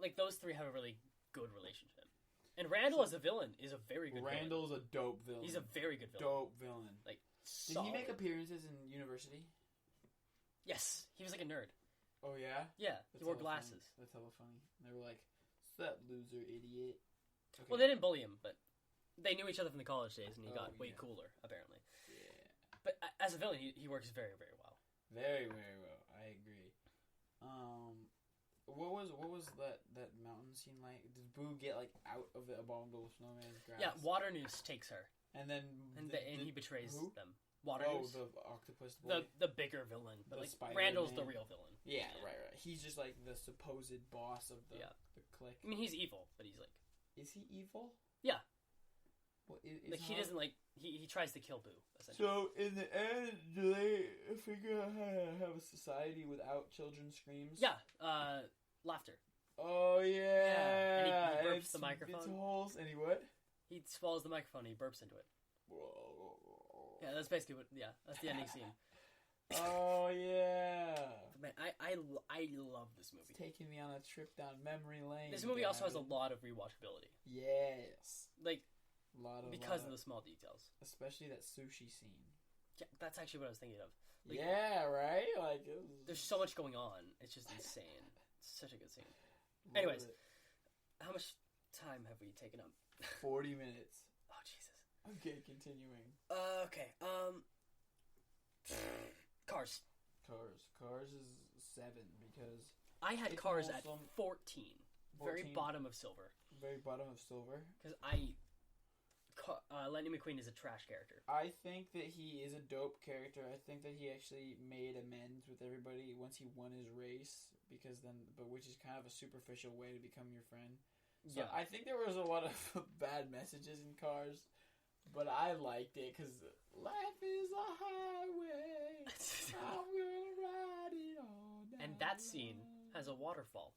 Like those three have a really good relationship. And Randall as a villain is a very good Randall's villain. a dope villain. He's a very good villain. Dope villain. Like, did he make appearances in University? Yes. He was like a nerd. Oh, yeah? Yeah. He wore glasses. Funny. That's hella funny. And they were like, what's that loser idiot? Okay. Well, they didn't bully him, but they knew each other from the college days, and he got way cooler, apparently. Yeah. But as a villain, he works very, very well. Very, very well. I agree. What was that mountain scene like? Did Boo get like out of the abominable snowman's grasp? Yeah, Water Noose takes her, and then he betrays who? them. Water Noose, the octopus boy, the bigger villain, but the like Randall's the real villain. Yeah, right. He's just like the supposed boss of the clique. I mean, he's evil, but he's like, is he evil? Yeah. Well, like he doesn't like he tries to kill Boo. So in the end, do they figure out how to have a society without children's screams? Yeah, laughter. Oh yeah. And he burps the microphone. It's holes. And he what? He swallows the microphone. And he burps into it. Yeah, that's basically what. Yeah, that's the ending scene. Oh yeah. But man, I love this movie. It's taking me on a trip down memory lane. This movie also has a lot of rewatchability. Yes. Like. Because of the small details. Especially that sushi scene. Yeah, that's actually what I was thinking of. Like, yeah, right? Like, there's so much going on. It's just insane. It's such a good scene. Anyways, how much time have we taken up? 40 minutes. Oh, Jesus. Okay, continuing. Okay, Cars. Cars is 7 because... I had Cars at 14. Very bottom of silver. Very bottom of silver? Because Lightning McQueen is a trash character. I think that he is a dope character. I think that he actually made amends with everybody once he won his race, which is kind of a superficial way to become your friend. So yeah. I think there was a lot of bad messages in Cars, but I liked it because life is a highway. I'm gonna ride it all night. And that scene has a waterfall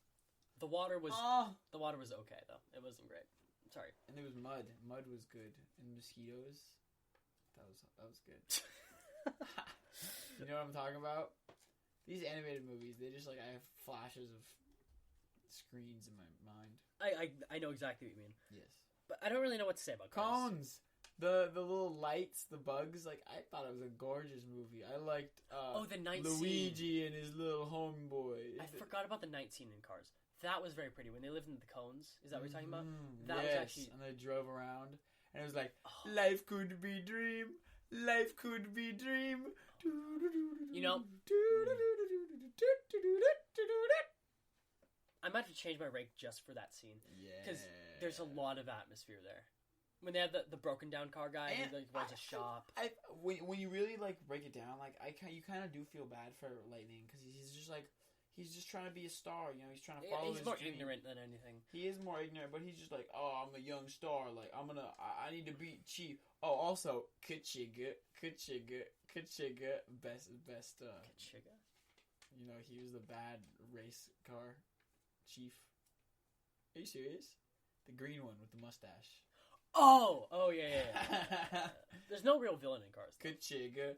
The water was Oh. the water was okay though. It wasn't great. Sorry. And there was mud. Mud was good. And mosquitoes. That was good. You know what I'm talking about? These animated movies, they just like I have flashes of screens in my mind. I know exactly what you mean. Yes. But I don't really know what to say about Cars. Cones. The little lights, the bugs. Like I thought it was a gorgeous movie. I liked the night Luigi scene. and his little homeboy. I forgot about the night scene in Cars. That was very pretty when they lived in the cones. Is that what you're talking about? That yes. was actually. And they drove around, and it was like, life could be dream, life could be dream. You know, I might have to change my rank just for that scene. Yeah. Because there's a lot of atmosphere there. When they have the broken down car guy who like runs a shop. When you really like break it down, like you kind of do feel bad for Lightning because he's just trying to be a star. You know, he's trying to follow his more dream. ignorant than anything. He is more ignorant, but he's just like, oh, I'm a young star. Like I need to beat Chief. Oh, also, Kachiga, best. Kachiga. You know, he was the bad race car chief. Are you serious? The green one with the mustache. Oh yeah. There's no real villain in Cars. Kachiga.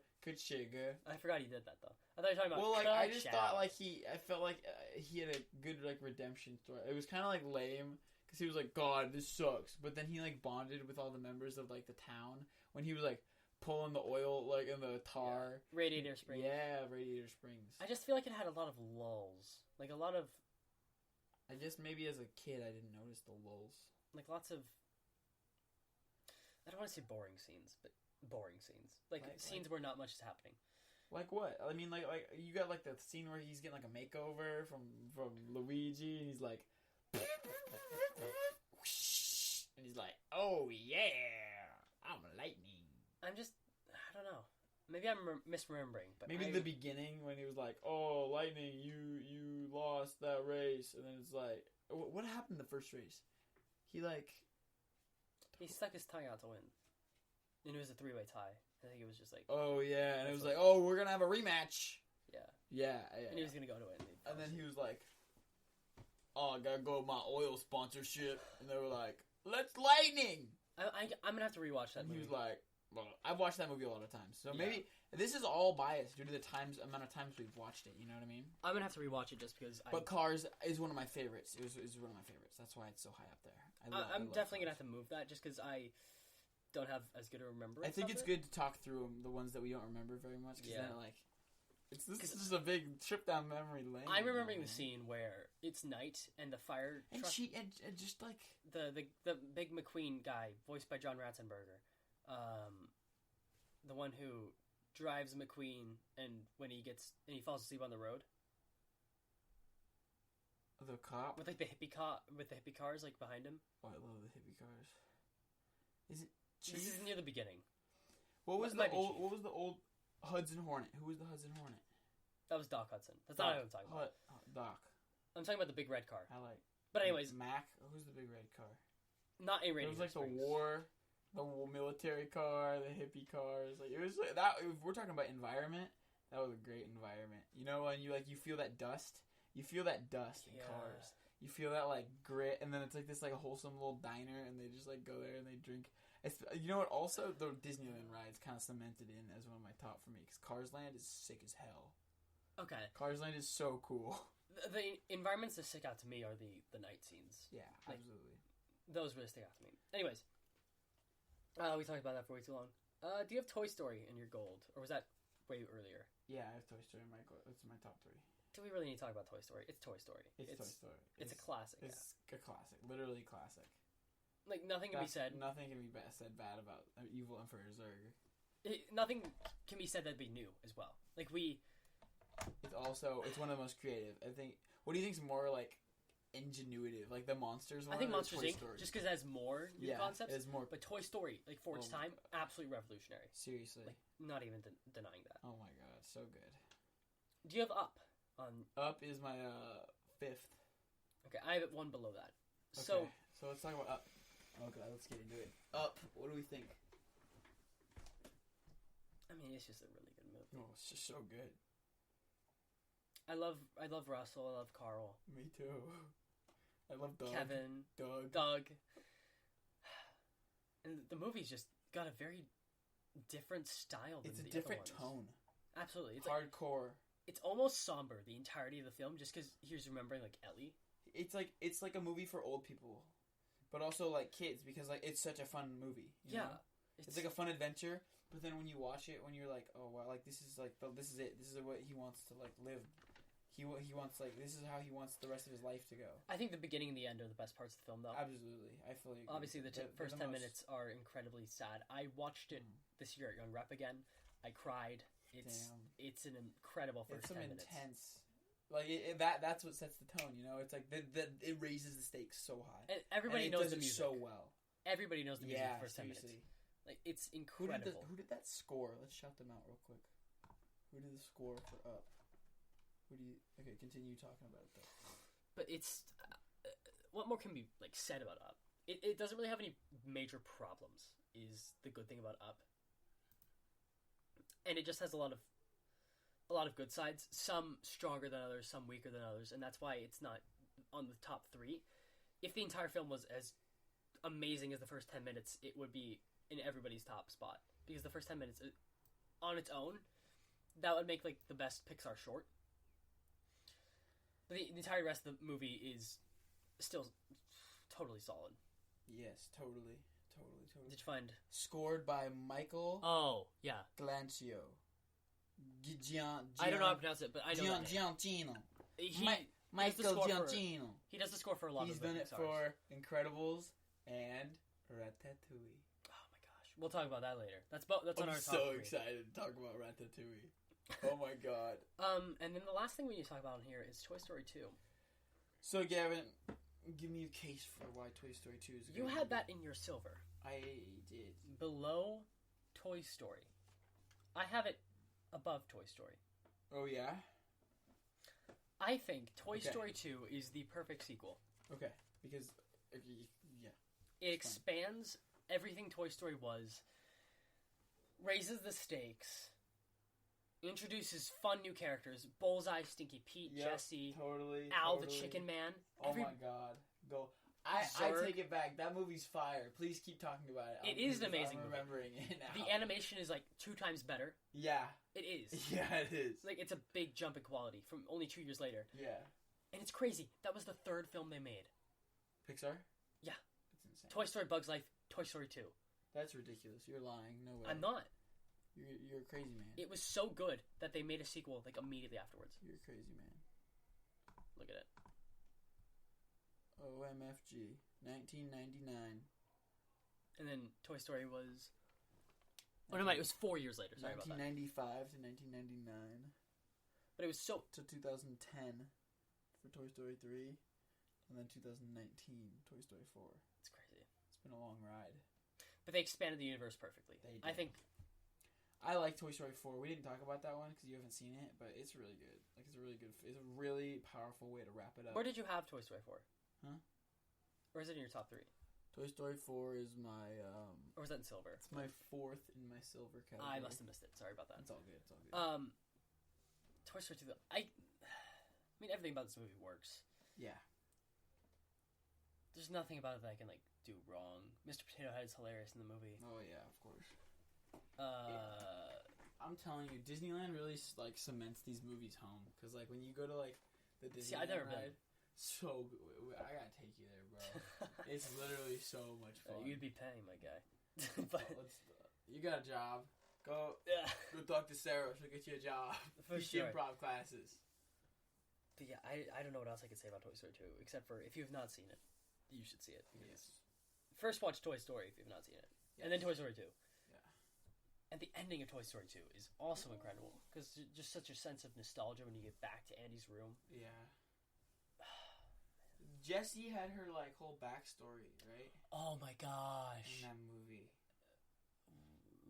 I forgot he did that though. I thought you were talking about. Well, like I just thought like I felt like he had a good like redemption story. It was kind of like lame because he was like, God, this sucks. But then he like bonded with all the members of like the town when he was like pulling the oil like in the tar. Yeah. Radiator Springs. Yeah, Radiator Springs. I just feel like it had a lot of lulls, like a lot of. I guess maybe as a kid I didn't notice the lulls. Like lots of. I don't want to say boring scenes, but boring scenes. Like scenes where not much is happening. Like what? I mean, like you got like the scene where he's getting like a makeover from Luigi, and he's like, and he's like, oh yeah, I'm Lightning. I don't know. Maybe I'm misremembering, but maybe the beginning when he was like, oh Lightning, you lost that race, and then it's like, what happened in the first race? He stuck his tongue out to win. And it was a 3-way tie. I think it was just like... Oh, yeah. And it was like, oh, we're going to have a rematch. Yeah. Yeah. And he was going to go to it. And then he was like, oh, I got to go with my oil sponsorship. And they were like, let's Lightning. I'm going to have to rewatch that movie. And he was like, well, I've watched that movie a lot of times. So maybe this is all biased due to the amount of times we've watched it. You know what I mean? I'm going to have to rewatch it just because But Cars is one of my favorites. It was one of my favorites. That's why it's so high up there. I'm definitely going to have to move that just because I don't have as good a remembrance. I think it's good to talk through the ones that we don't remember very much. Cause then, like, this is a big trip down memory lane. I'm remembering the scene where it's night and the fire truck... And just like... The big McQueen guy, voiced by John Ratzenberger. The one who drives McQueen and when he falls asleep on the road. The cop with like the hippie cars like behind him. Oh, I love the hippie cars. Is it? Chief? This is near the beginning. What was the old Hudson Hornet? Who was the Hudson Hornet? That was Doc Hudson. That's not what I'm talking about. Doc. I'm talking about the big red car. But anyways, Mac. Who's the big red car? Not a radio. It was like the military car, the hippie cars. Like it was like that. If we're talking about environment, that was a great environment. You know, when you feel that dust. You feel that dust in cars. You feel that like grit, and then it's like this like wholesome little diner, and they just like go there and they drink. You know what? Also, the Disneyland rides kind of cemented in as one of my top for me because Cars Land is sick as hell. Okay. Cars Land is so cool. The environments that stick out to me are the night scenes. Yeah, absolutely. Those really stick out to me. Anyways, we talked about that for way too long. Do you have Toy Story in your gold, or was that way earlier? Yeah, I have Toy Story in my gold. It's my top 3. Do we really need to talk about Toy Story? It's Toy Story. It's Toy Story. It's a classic. It's a classic. Literally classic. Like, nothing can be said. Nothing can be said bad about Evil Emperor Zurg. Nothing can be said that'd be new as well. Like, It's one of the most creative. I think... What do you think is more, like, ingenuitive? Like, the Monsters one? I think Monsters Inc. Just because it has more new concepts. It has more... But Toy Story, like, for its time, absolutely revolutionary. Seriously. Like, not even denying that. Oh my god, so good. Do you have Up? Up is my 5th. Okay, I have it one below that. Okay, so let's talk about Up. Okay, let's get into it. Up, what do we think? I mean, it's just a really good movie. Oh, it's just so good. I love Russell. I love Carl. Me too. I love Doug. Kevin, Doug. And the movie's just got a very different style than It's a the different other tone. ones. Absolutely. It's Hardcore. it's almost somber, the entirety of the film, just because here's remembering, like, Ellie. It's like a movie for old people, but also, like, kids, because, like, it's such a fun movie. You know? It's like a fun adventure, but then when you watch it, when you're like, oh, wow, like, this is it. This is what he wants to, like, live. He wants, like, this is how he wants the rest of his life to go. I think the beginning and the end are the best parts of the film, though. Absolutely. I fully agree. Obviously, the first 10 minutes are incredibly sad. I watched it this year at Young Rep again. I cried. It's an incredible first 10 minutes. It's some intense... Like, that's what sets the tone, you know? It's like, it raises the stakes so high. And everybody knows the music. so well. Everybody knows the music the first 10 minutes. Like, it's incredible. Who did that score? Let's shout them out real quick. Who did the score for Up? Okay, continue talking about it, though. But it's... what more can be, like, said about Up? It doesn't really have any major problems, is the good thing about Up. And it just has a lot of good sides, some stronger than others, some weaker than others, and that's why it's not on the top 3. If the entire film was as amazing as the first 10 minutes, it would be in everybody's top spot. Because the first 10 minutes, on its own, that would make, like, the best Pixar short. But the entire rest of the movie is still totally solid. Yes, totally. Did you find... Scored by Michael... Oh, yeah. Glancio. I don't know how to pronounce it, but I know Giantino. Michael Giantino. He does the score for a lot He's of the done it for Incredibles and Ratatouille. Oh my gosh. We'll talk about that later. That's on our top 3. I'm so excited to talk about Ratatouille. Oh my god. And then the last thing we need to talk about in here is Toy Story 2. So, Gavin, give me a case for why Toy Story 2 is a good You had movie. that in your silver. I did. Below Toy Story. I have it above Toy Story. Oh, yeah? I think Toy Story 2 is the perfect sequel. Okay, because, yeah. It expands everything Toy Story was, raises the stakes, introduces fun new characters, Bullseye, Stinky Pete, Jessie, Al the Chicken Man. Oh my god. Go. I take it back. That movie's fire. Please keep talking about it. It is an amazing movie. I'm remembering it now. The animation is like 2 times better. Yeah. It is. Yeah, it is. Like, it's a big jump in quality from only 2 years later. Yeah. And it's crazy. That was the 3rd film they made. Pixar? Yeah. It's insane. Toy Story, Bug's Life, Toy Story 2. That's ridiculous. You're lying. No way. I'm not. You're a crazy man. It was so good that they made a sequel, like, immediately afterwards. You're a crazy man. Look at it. OMFG. 1999. And then Toy Story was... Oh, no, it was 4 years later. Sorry about that. 1995 to 1999. But it was so... To 2010 for Toy Story 3. And then 2019, Toy Story 4. It's crazy. It's been a long ride. But they expanded the universe perfectly. They did. I think... I like Toy Story 4. We didn't talk about that one because you haven't seen it, but it's really good. Like, it's a really powerful way to wrap it up. Where did you have Toy Story 4? Huh? Or is it in your top 3? Toy Story 4 is my, Or was that in silver? It's my 4th in my silver category. I must have missed it. Sorry about that. It's all good. Toy Story 2, I mean, everything about this movie works. Yeah. There's nothing about it that I can, like, do wrong. Mr. Potato Head is hilarious in the movie. Oh, yeah, of course. I'm telling you, Disneyland really, like, cements these movies home. Because, like, when you go to, like, the Disneyland I've never ride, been. So good. I gotta take you there, bro. It's literally so much fun. You'd be paying, my guy. But you got a job. Go talk to Sarah. She'll get you a job. For sure. Improv classes. But yeah, I don't know what else I could say about Toy Story 2, except for if you have not seen it, you should see it. Yes. First watch Toy Story if you have not seen it. Yes. And then Toy Story 2. Yeah. And the ending of Toy Story 2 is also incredible, because just such a sense of nostalgia when you get back to Andy's room. Yeah. Jessie had her, like, whole backstory, right? Oh my gosh. In that movie.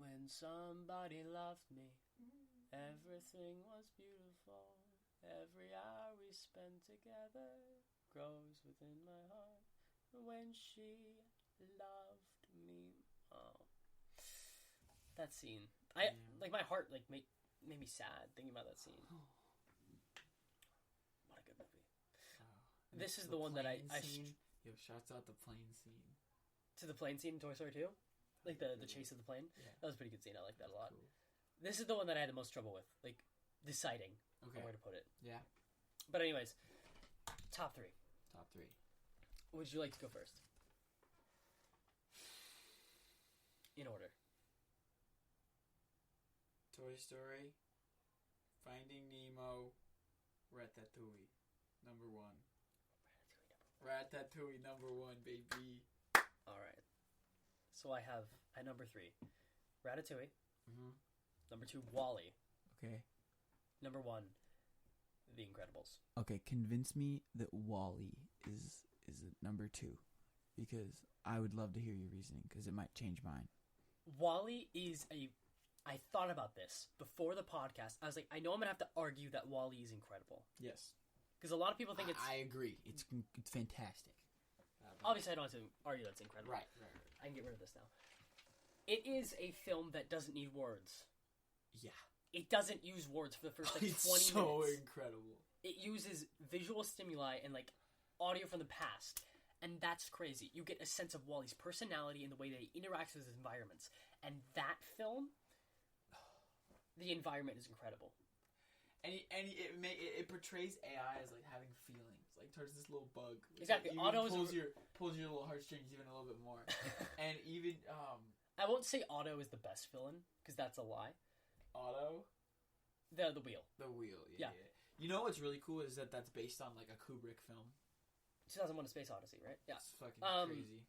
When somebody loved me, everything was beautiful. Every hour we spent together grows within my heart. When she loved me. Oh. That scene. Like, my heart, like, made me sad thinking about that scene. What a good movie. This is the one that I Yo, shouts out the plane scene. to the plane scene in Toy Story 2, like the chase of the plane. Yeah. That was a pretty good scene. I like that a lot. Cool. This is the one that I had the most trouble with, like deciding Okay. on where to put it. Yeah. But anyways, top 3. Top 3. Would you like to go first? In order. Toy Story, Finding Nemo, Ratatouille, number 1. Ratatouille, number 1, baby. All right. So I have at number 3, Ratatouille. Mm-hmm. Number 2, Wall-E. Okay. Number 1, The Incredibles. Okay, convince me that Wall-E is at number 2, because I would love to hear your reasoning, because it might change mine. Wall-E is I thought about this before the podcast. I was like, I know I'm gonna have to argue that Wall-E is incredible Yes. because a lot of people think it's. I agree. It's fantastic. Obviously, I don't have to argue that it's incredible. Right. I can get rid of this now. It is a film that doesn't need words. Yeah. It doesn't use words for the first like 20 It's minutes. so incredible. It uses visual stimuli and like audio from the past, and that's crazy. You get a sense of Wall-E's personality and the way that he interacts with his environments. And that film, the environment is incredible. And it portrays AI as like having feelings, like towards this little bug. Exactly. Even Otto's pulls your little heartstrings even a little bit more. And even I won't say Otto is the best villain because that's a lie. Otto, The wheel. the wheel. Yeah. You know what's really cool is that's based on like a Kubrick film. 2001: A Space Odyssey, right? Yeah. It's fucking crazy.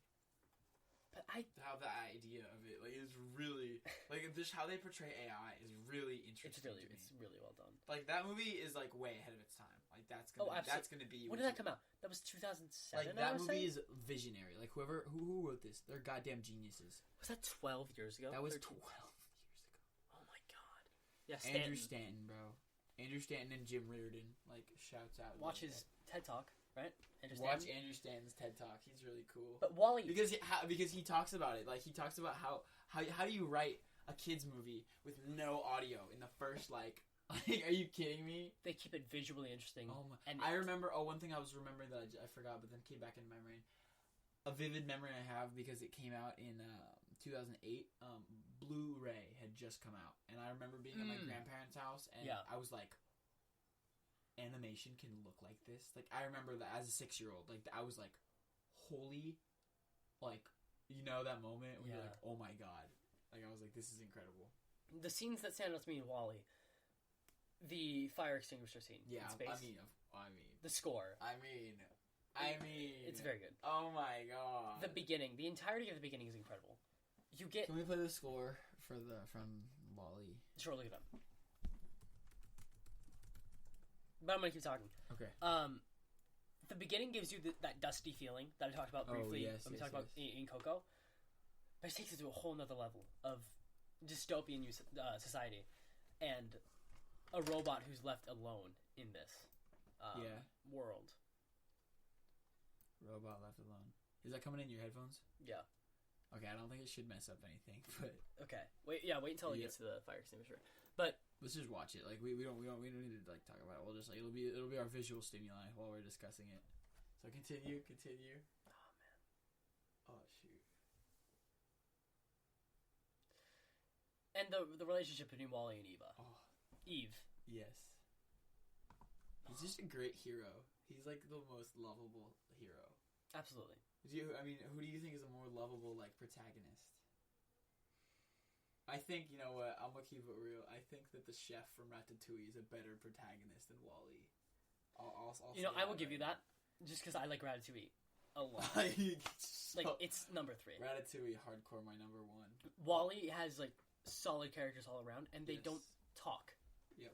But How the idea of it like is really like just how they portray AI is really interesting. it's really well done. Like that movie is like way ahead of its time. Like that's gonna be. When did that come out? That was 2007. Like that movie is visionary. Like who wrote this, they're goddamn geniuses. Was that 12 years ago? That was 13? 12 years ago. Oh my god. Yeah, Andrew Stanton, bro. Andrew Stanton and Jim Reardon. Like shouts out. Watch his TED Talk, right? Watch Andrew Stanton's TED Talk. He's really cool. But Wall-E, because he talks about it. Like he talks about how do you write a kids movie with no audio in the first like are you kidding me? they keep it visually interesting. Oh my! And I remember. One thing I was remembering that I forgot, but then came back into my brain. A vivid memory I have because it came out in 2008. Blu-ray had just come out, and I remember being at my grandparents' house, and I was like, "Animation can look like this." Like I remember that as a 6-year-old, like I was like, "Holy!" Like you know that moment when you're like, "Oh my god!" Like I was like, "This is incredible." The scenes that stand out to me in Wall-E, the fire extinguisher scene. Yeah, in space. I mean, the score. I mean, it's very good. Oh my god! The beginning, the entirety of the beginning is incredible. You get. Can we play the score from Wall-E? Sure, look it up. But I'm gonna keep talking. Okay. The beginning gives you that dusty feeling that I talked about briefly when we talked about in Coco. But it takes it to a whole nother level of dystopian society, and a robot who's left alone in this world. Robot left alone. Is that coming in your headphones? Yeah. Okay, I don't think it should mess up anything, but Okay. Wait until it gets to the fire extinguisher. But let's just watch it. Like we don't need to like talk about it. We'll just like it'll be our visual stimuli while we're discussing it. So continue. oh man. Oh shoot. And the relationship between Wall-E and Eva. Oh Eve. yes. He's just a great hero. He's like the most lovable hero. Absolutely. Who do you think is a more lovable like protagonist? I think, you know what, I'm gonna keep it real. I think that the chef from Ratatouille is a better protagonist than Wall-E. I will give you that, just because I like Ratatouille a lot. It's number 3. Ratatouille, hardcore, my number 1. Wall-E has like solid characters all around, and they don't talk. Yep.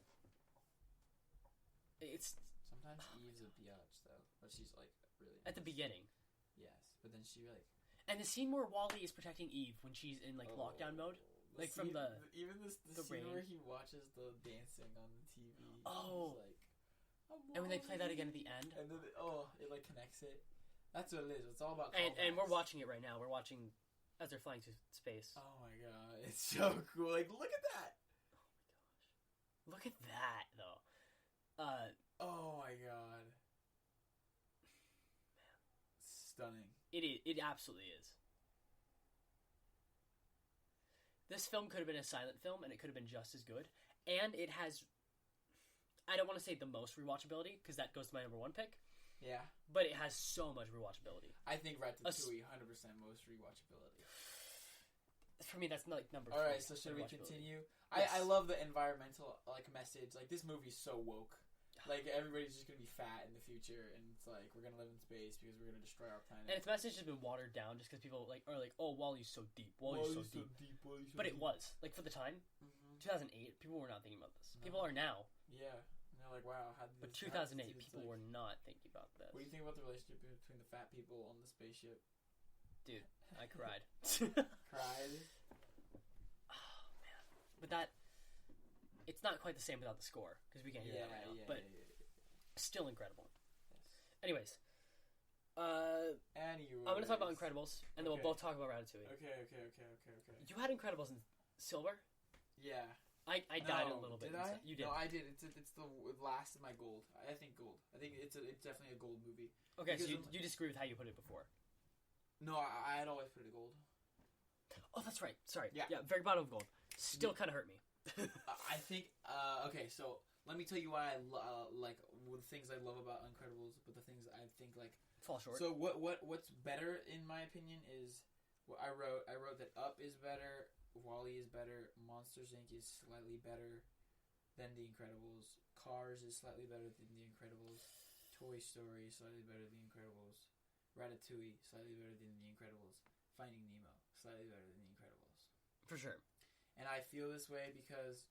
It's sometimes Eve's a biatch though, but she's like really nice. At the beginning. Yes, but then she like. And the scene where Wall-E is protecting Eve when she's in like lockdown mode. Like scene, from the scene rain. where he watches the dancing on the TV. Oh, like, and when they play that again at the end, and then it like connects it. That's what it is. It's all about. And we're watching it right now. We're watching as they're flying to space. Oh my god, it's so cool! Like, look at that. Oh my gosh, look at that though. Oh my god. stunning. It absolutely is. This film could have been a silent film, and it could have been just as good. And it has, I don't want to say the most rewatchability, because that goes to my number one pick. Yeah. But it has so much rewatchability. I think Ratatouille, 100% most rewatchability. For me, that's like number 3. Alright, so should we continue? Yes. I love the environmental message. Like, this movie's so woke. Like, everybody's just gonna be fat in the future, and it's like, we're gonna live in space because we're gonna destroy our planet. And its message has been watered down just because people are like, oh, WALL-E's so deep. WALL-E's so deep. But it was. Like, for the time, 2008, people were not thinking about this. No. People are now. Yeah. And they're like, wow, how did But this 2008, happen? people were not thinking about this. What do you think about the relationship between the fat people on the spaceship? Dude, I cried. Cried? Oh, man. But that... It's not quite the same without the score, because we can't hear that right now. But still incredible. Yes. Anyways. Anyways. I'm going to talk about Incredibles, and then we'll both talk about Ratatouille. Okay. You had Incredibles in silver? Yeah. I died a little bit. Did I? You did. No, I did. It's the last of my gold. I think gold. I think it's definitely a gold movie. Okay, so you disagree with how you put it before. No, I had always put it gold. Oh, that's right. Sorry. Yeah. Very bottom of gold. Still kind of hurt me. I think. Okay, so let me tell you why I like the things I love about Incredibles, but the things I think like fall short. So what's better in my opinion is what I wrote. I wrote that Up is better, WALL-E is better, Monsters Inc. is slightly better than The Incredibles, Cars is slightly better than The Incredibles, Toy Story slightly better than The Incredibles, Ratatouille slightly better than The Incredibles, Finding Nemo slightly better than The Incredibles. For sure. And I feel this way because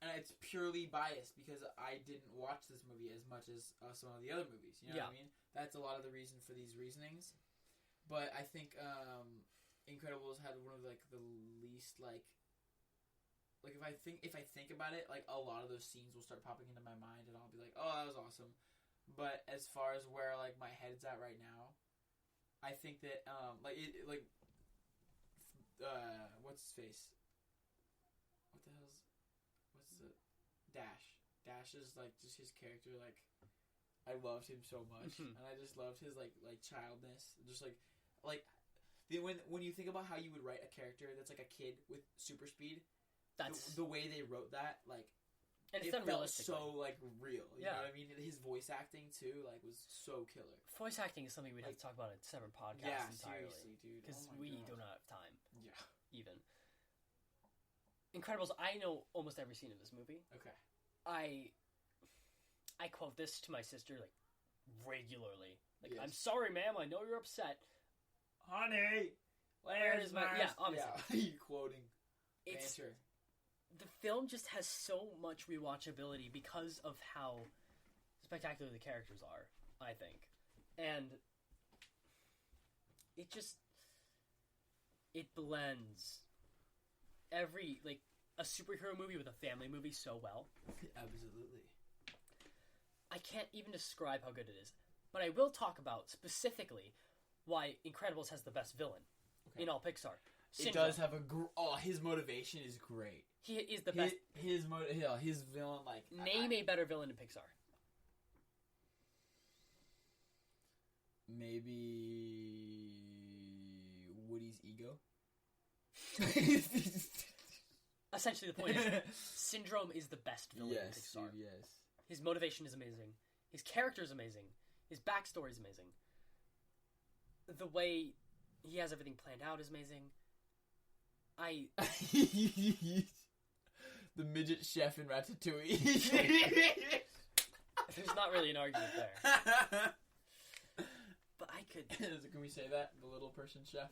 and it's purely biased because I didn't watch this movie as much as some of the other movies. You know what I mean? That's a lot of the reason for these reasonings. But I think Incredibles had one of like the least like if I think about it, like a lot of those scenes will start popping into my mind, and I'll be like, oh, that was awesome. But as far as where like my head's at right now, I think that what's his face? What's the Dash is like just his character. Like I loved him so much, and I just loved his like childness. Just like when you think about how you would write a character that's like a kid with super speed, that's the way they wrote that. Like, and it felt so like real. You know what I mean? His voice acting too, like, was so killer. Voice acting is something we'd have to talk about in a separate podcast entirely. Seriously, dude. Because we do not have time. Yeah. Even. Incredibles, I know almost every scene of this movie. Okay. I quote this to my sister, like, regularly. Like, yes. I'm sorry, ma'am, I know you're upset. Honey, where's my... Yeah, honestly. Yeah. You quoting. Banter. The film just has so much rewatchability because of how spectacular the characters are, I think. And it just... It blends every, like, a superhero movie with a family movie so well. Absolutely. I can't even describe how good it is. But I will talk about, specifically, why Incredibles has the best villain in all Pixar. It does have his motivation is great. He is the best. His villain, like... Name a better villain in Pixar. Maybe... Woody's ego? Essentially, the point is, Syndrome is the best villain in Pixar. Dude, yes. His motivation is amazing. His character is amazing. His backstory is amazing. The way he has everything planned out is amazing. The midget chef in Ratatouille. There's not really an argument there. But I could... Can we say that? The little person chef?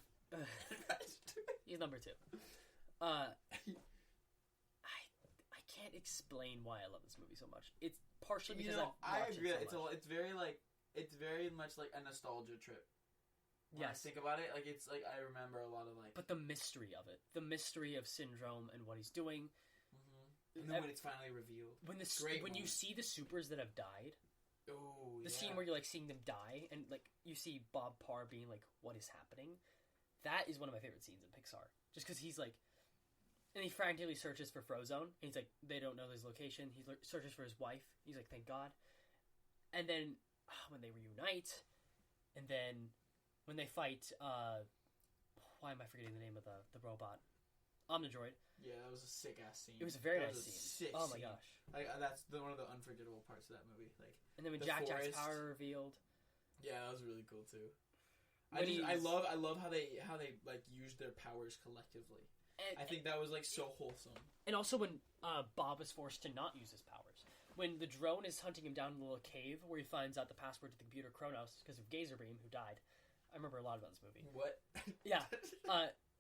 He's number 2. I can't explain why I love this movie so much. It's partially because I agree. It so it's very much like a nostalgia trip. When I think about it, like it's like I remember a lot of like. But the mystery of it, the mystery of Syndrome and what he's doing. Mm-hmm. And then when it's finally revealed, when you see the supers that have died. Oh, the scene where you're like seeing them die, and like you see Bob Parr being like, "What is happening?" That is one of my favorite scenes in Pixar, just because he's like, and he frantically searches for Frozone, and he's like, they don't know his location. He searches for his wife. He's like, "Thank God." And then when they reunite, And then when they fight, why am I forgetting the name of the robot? Omnidroid. Yeah, that was a sick ass scene. It was a very That nice was a scene. Sick Oh my scene. gosh! Like that's one of the unforgettable parts of that movie. Like, And then when the Jack's forest. power revealed, yeah, that was really cool too. When I love how they like used their powers collectively. I think that was like so wholesome. and also when Bob is forced to not use his powers. When the drone is hunting him down in the little cave where he finds out the password to the computer Kronos because of Gazerbeam, who died. I remember a lot about this movie. What? Yeah.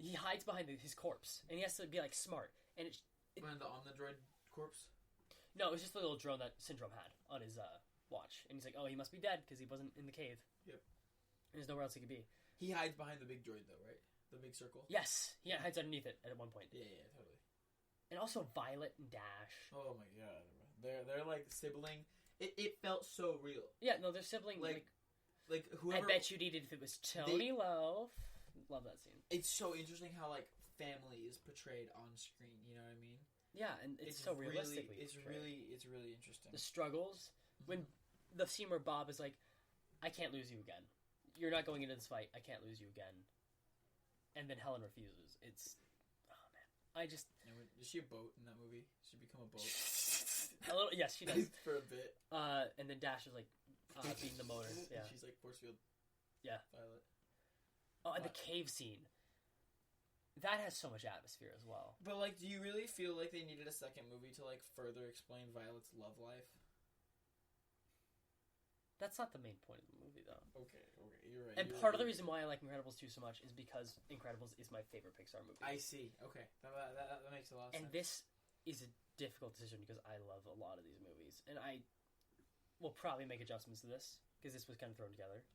He hides behind his corpse, and he has to be like smart. And Behind the Omnidroid corpse? no, it was just the little drone that Syndrome had on his watch, and he's like, "Oh, he must be dead because he wasn't in the cave." Yep. And there's nowhere else he could be. He hides behind the big droid though, right? The big circle. Yes, he hides underneath it at one point. Yeah, totally. And also Violet and Dash. Oh my god, they're like sibling. It felt so real. Yeah, no, they're sibling. Like whoever. I bet you'd eat it if it was Tony Loaf. Love that scene. It's so interesting how like family is portrayed on screen. You know what I mean? Yeah, and it's so realistically. It's really interesting. The struggles when the scene where Bob is like, "I can't lose you again. You're not going into this fight. I can't lose you again." And then Helen refuses. It's I just. Is she a boat in that movie? She become a boat. A little, yes, she does. For a bit. And then Dash is like beating the motor. Yeah. She's like force field. Yeah. Violet. Oh, and the cave scene. That has so much atmosphere as well. But like, do you really feel like they needed a second movie to like further explain Violet's love life? That's not the main point of the movie, though. Okay, you're right. And part of the reason why I like Incredibles 2 so much is because Incredibles is my favorite Pixar movie. I see. Okay, that makes a lot of sense. And this is a difficult decision because I love a lot of these movies, and I will probably make adjustments to this because this was kind of thrown together.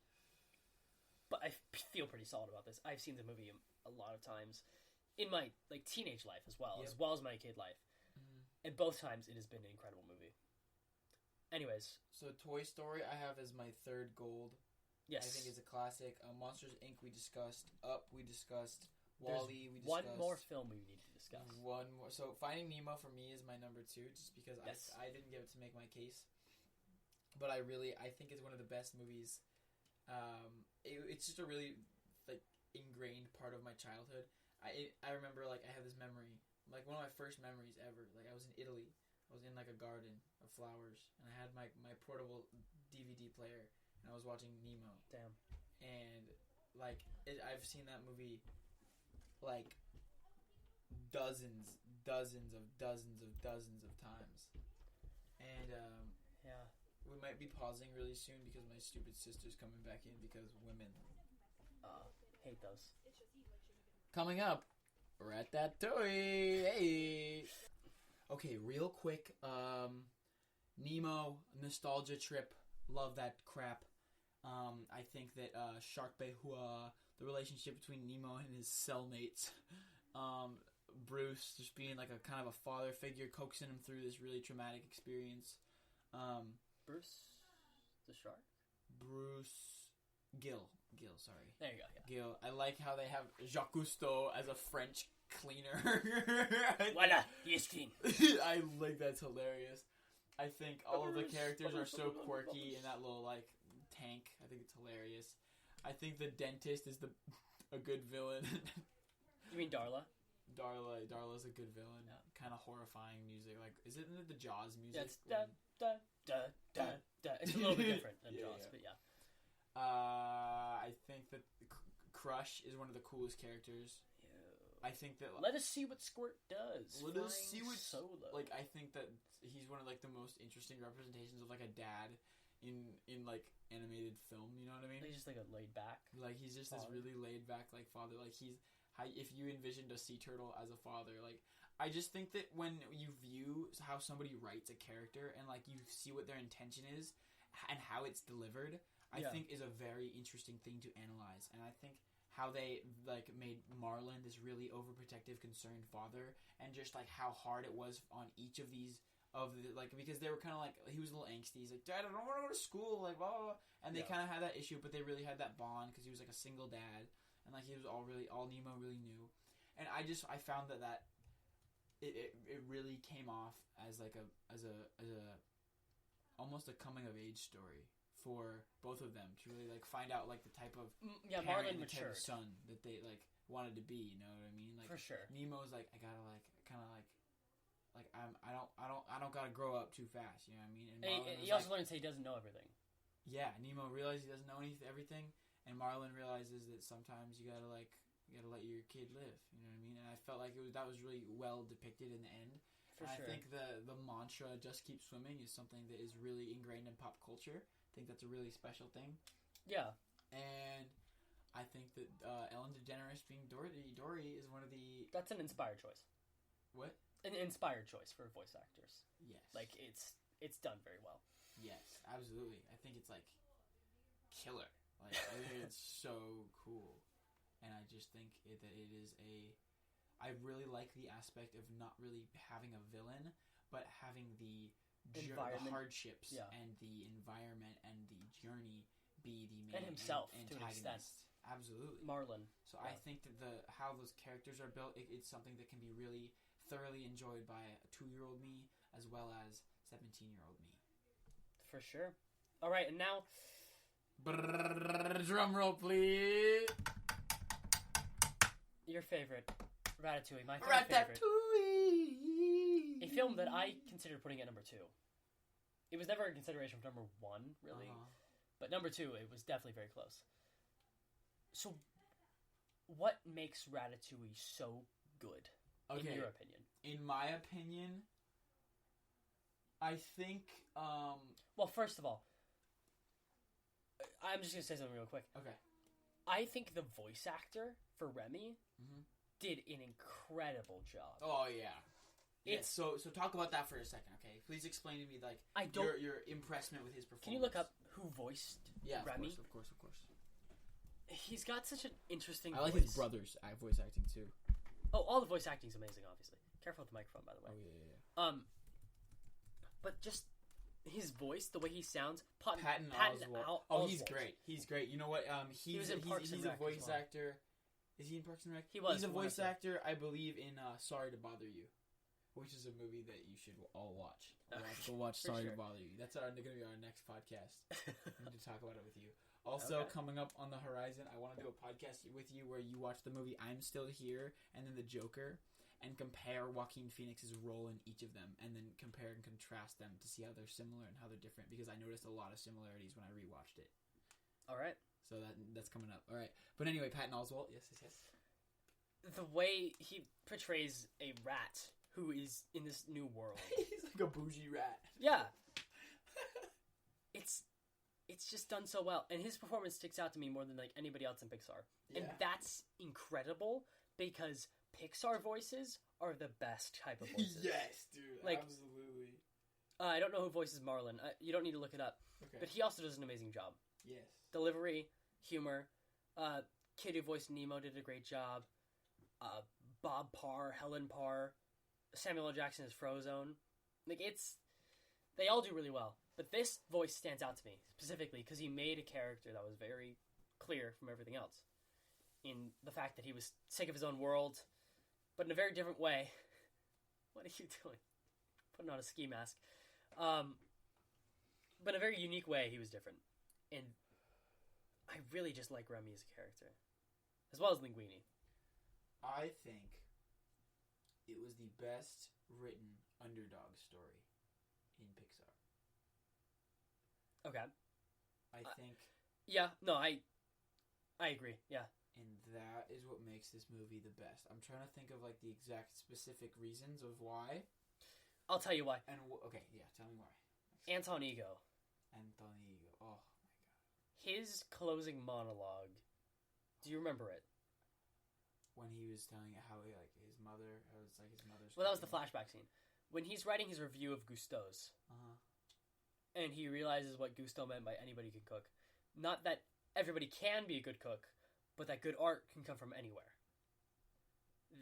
But I feel pretty solid about this. I've seen the movie a lot of times in my like teenage life as well as my kid life, and both times it has been an incredible movie. Anyways, so Toy Story I have as my third gold. Yes, I think it's a classic. Monsters Inc. we discussed. Up we discussed. Wall-E we discussed. One more film we need to discuss. One more. So Finding Nemo for me is my number 2, just because I didn't get it to make my case. But I think it's one of the best movies. It's just a really like ingrained part of my childhood. I remember like I have this memory, like one of my first memories ever. Like I was in Italy. I was in like a garden of flowers, and I had my portable DVD player, and I was watching Nemo. Damn. And like I've seen that movie like dozens of times. And yeah, we might be pausing really soon because my stupid sister's coming back in because women. Hate those. Coming up, Ratatouille. Hey. Okay, real quick, Nemo, nostalgia trip, love that crap. I think that Shark Bay Hua, the relationship between Nemo and his cellmates, Bruce just being like a kind of a father figure, coaxing him through this really traumatic experience. Bruce, the shark? Gil, sorry. There you go, yeah. Gil. I like how they have Jacques Cousteau as a French cleaner. Voila, he is clean. I think that's hilarious. I think all of the characters are so quirky in that little like tank. I think it's hilarious. I think the dentist is a good villain. You mean Darla? Darla's a good villain. Yeah. Kind of horrifying music. Like, isn't it the Jaws music? Yeah, it's da. It's a little bit different than Jaws, but yeah. I think that Crush is one of the coolest characters. I think that let us see what Squirt does. Let us see what Solo. Like I think that he's one of like the most interesting representations of like a dad in like animated film. You know what I mean? He's just like a laid back. Like he's just father. This really laid back like father. Like he's if you envisioned a sea turtle as a father. Like I just think that when you view how somebody writes a character and like you see what their intention is and how it's delivered, I think is a very interesting thing to analyze. And I think how they like made Marlin this really overprotective, concerned father, and just like how hard it was on each of these like because they were kind of like he was a little angsty. He's like, Dad, I don't want to go to school, like blah blah blah. And they kind of had that issue, but they really had that bond because he was like a single dad, and like he was all Nemo really knew. And I found that it really came off as like a almost a coming of age story for both of them to really like find out like the type of Yeah, parent Marlin and the type matured. of son that they like wanted to be. You know what I mean? Like For sure. Nemo's like, I gotta like kind of like I don't gotta grow up too fast. You know what I mean? And Marlin He also learns he doesn't know everything. yeah, Nemo realizes he doesn't know everything, and Marlin realizes that sometimes you gotta let your kid live. You know what I mean? And I felt like that was really well depicted in the end. For And sure. I think the mantra "Just keep swimming" is something that is really ingrained in pop culture. I think that's a really special thing. Yeah. And I think that Ellen DeGeneres being Dory is one of the... That's an inspired choice. What? An inspired choice for voice actors. Yes. Like, it's done very well. Yes, absolutely. I think it's, like, killer. Like, I think it's so cool. And I just think that it is I really like the aspect of not really having a villain, but having the hardships and the environment and the journey be the main and himself antagonist. To an extent. Absolutely. Marlin. So I think that how those characters are built, it's something that can be really thoroughly enjoyed by a 2-year-old me as well as 17-year-old me. For sure. All right, and now... Drum roll, please. Your favorite, Ratatouille. My third favorite. Ratatouille. A film that I considered putting at number 2. It was never a consideration for number 1, really. But number 2, it was definitely very close. So, what makes Ratatouille so good, in your opinion? In my opinion, I think... Well, first of all, I'm just going to say something real quick. Okay. I think the voice actor for Remy did an incredible job. Oh, yeah. So talk about that for a second, okay? Please explain to me, like, your impressment with his performance. Can you look up who voiced Remy? Of course. He's got such an interesting voice. I like his brother's voice acting, too. Oh, all the voice acting's amazing, obviously. Careful with the microphone, by the way. Oh, yeah. But just his voice, the way he sounds... Patton Oswalt. He's great. He's great. You know what? He's a voice actor. Is he in Parks and Rec? He was. He's a voice actor, I believe, in Sorry to Bother You, which is a movie that you should all watch. Go watch Sorry to Bother You. That's going to be our next podcast. I need to talk about it with you. Also, coming up on the horizon, I want to do a podcast with you where you watch the movie I'm Still Here and then The Joker and compare Joaquin Phoenix's role in each of them and then compare and contrast them to see how they're similar and how they're different, because I noticed a lot of similarities when I rewatched it. All right. So that's coming up. All right. But anyway, Patton Oswalt. Yes. The way he portrays a rat who is in this new world. He's like a bougie rat. Yeah. It's just done so well. And his performance sticks out to me more than like anybody else in Pixar. Yeah. And that's incredible because Pixar voices are the best type of voices. Yes, dude. Like, absolutely. I don't know who voices Marlin. You don't need to look it up. Okay. But he also does an amazing job. Yes. Delivery, humor. Kid who voiced Nemo did a great job. Bob Parr, Helen Parr, Samuel L. Jackson is Frozone. Like, they all do really well. But this voice stands out to me, specifically, because he made a character that was very clear from everything else. In the fact that he was sick of his own world, but in a very different way. What are you doing? Putting on a ski mask. But in a very unique way, he was different. And I really just like Remy as a character. As well as Linguini. I think it was the best written underdog story in Pixar. Okay. I think... Yeah, no, I agree, yeah. And that is what makes this movie the best. I'm trying to think of, like, the exact specific reasons of why. I'll tell you why. And okay, yeah, tell me why. Anton Ego. Oh, my God. His closing monologue, do you remember it? When he was telling it how, like, his mother's... Well, that was the flashback scene. When he's writing his review of Gusteau's. And he realizes what Gusteau meant by anybody can cook. Not that everybody can be a good cook, but that good art can come from anywhere.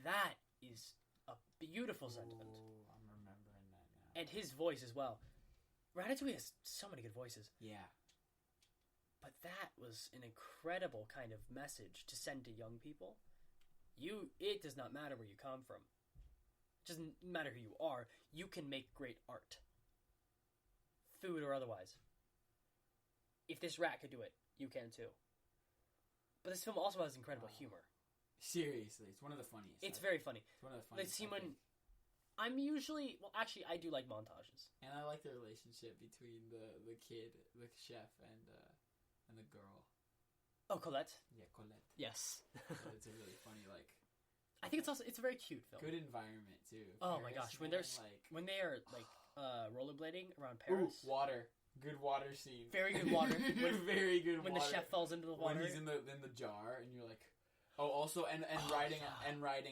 That is a beautiful sentiment. I'm remembering that now. And his voice as well. Ratatouille has so many good voices. Yeah. But that was an incredible kind of message to send to young people. It does not matter where you come from. It doesn't matter who you are. You can make great art. Food or otherwise. if this rat could do it, you can too. But this film also has incredible humor. Seriously, it's one of the funniest. It's very funny. It's one of the The funniest. scene when I'm usually I do like montages. And I like the relationship between the kid, the chef, and the girl. Oh, Colette. Yeah, Colette. Yes. It's a really funny I think it's a very cute film. good environment too. Oh my Paris, gosh, when man, when they are rollerblading around Paris. Ooh, water. Good water scene. Very good water. Very good When water. the chef falls into the water. When he's in the jar, and you're like, oh, also and riding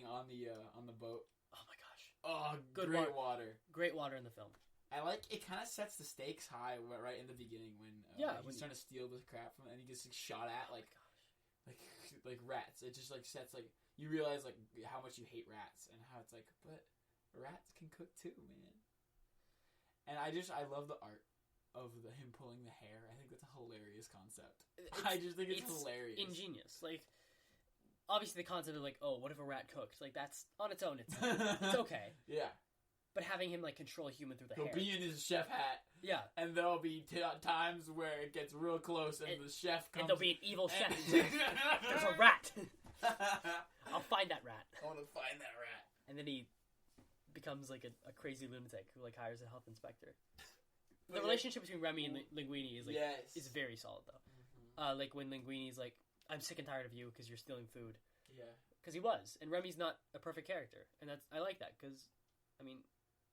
on the boat. Oh my gosh. Oh, Good great water. Great water in the film. I like it. Kind of sets the stakes high right in the beginning when he's trying to steal the crap from, and he gets shot at like rats. It just sets you realize how much you hate rats and how it's but rats can cook too, man. And I love the art of him pulling the hair. I think that's a hilarious concept. I just think it's hilarious. Ingenious. Obviously the concept of oh, what if a rat cooked? That's on its own. It's okay. Yeah. But having him control a human through the hair. He'll be in his chef hat. Yeah. And there'll be times where it gets real close and the chef comes. And there'll be an evil chef. There's a rat. I'll find that rat. I want to find that rat. And then he becomes a crazy lunatic who hires a health inspector. The relationship between Remy and Linguini is very solid though. Mm-hmm. When Linguini's I'm sick and tired of you because you're stealing food. Yeah. Because he was, and Remy's not a perfect character, and I like that because,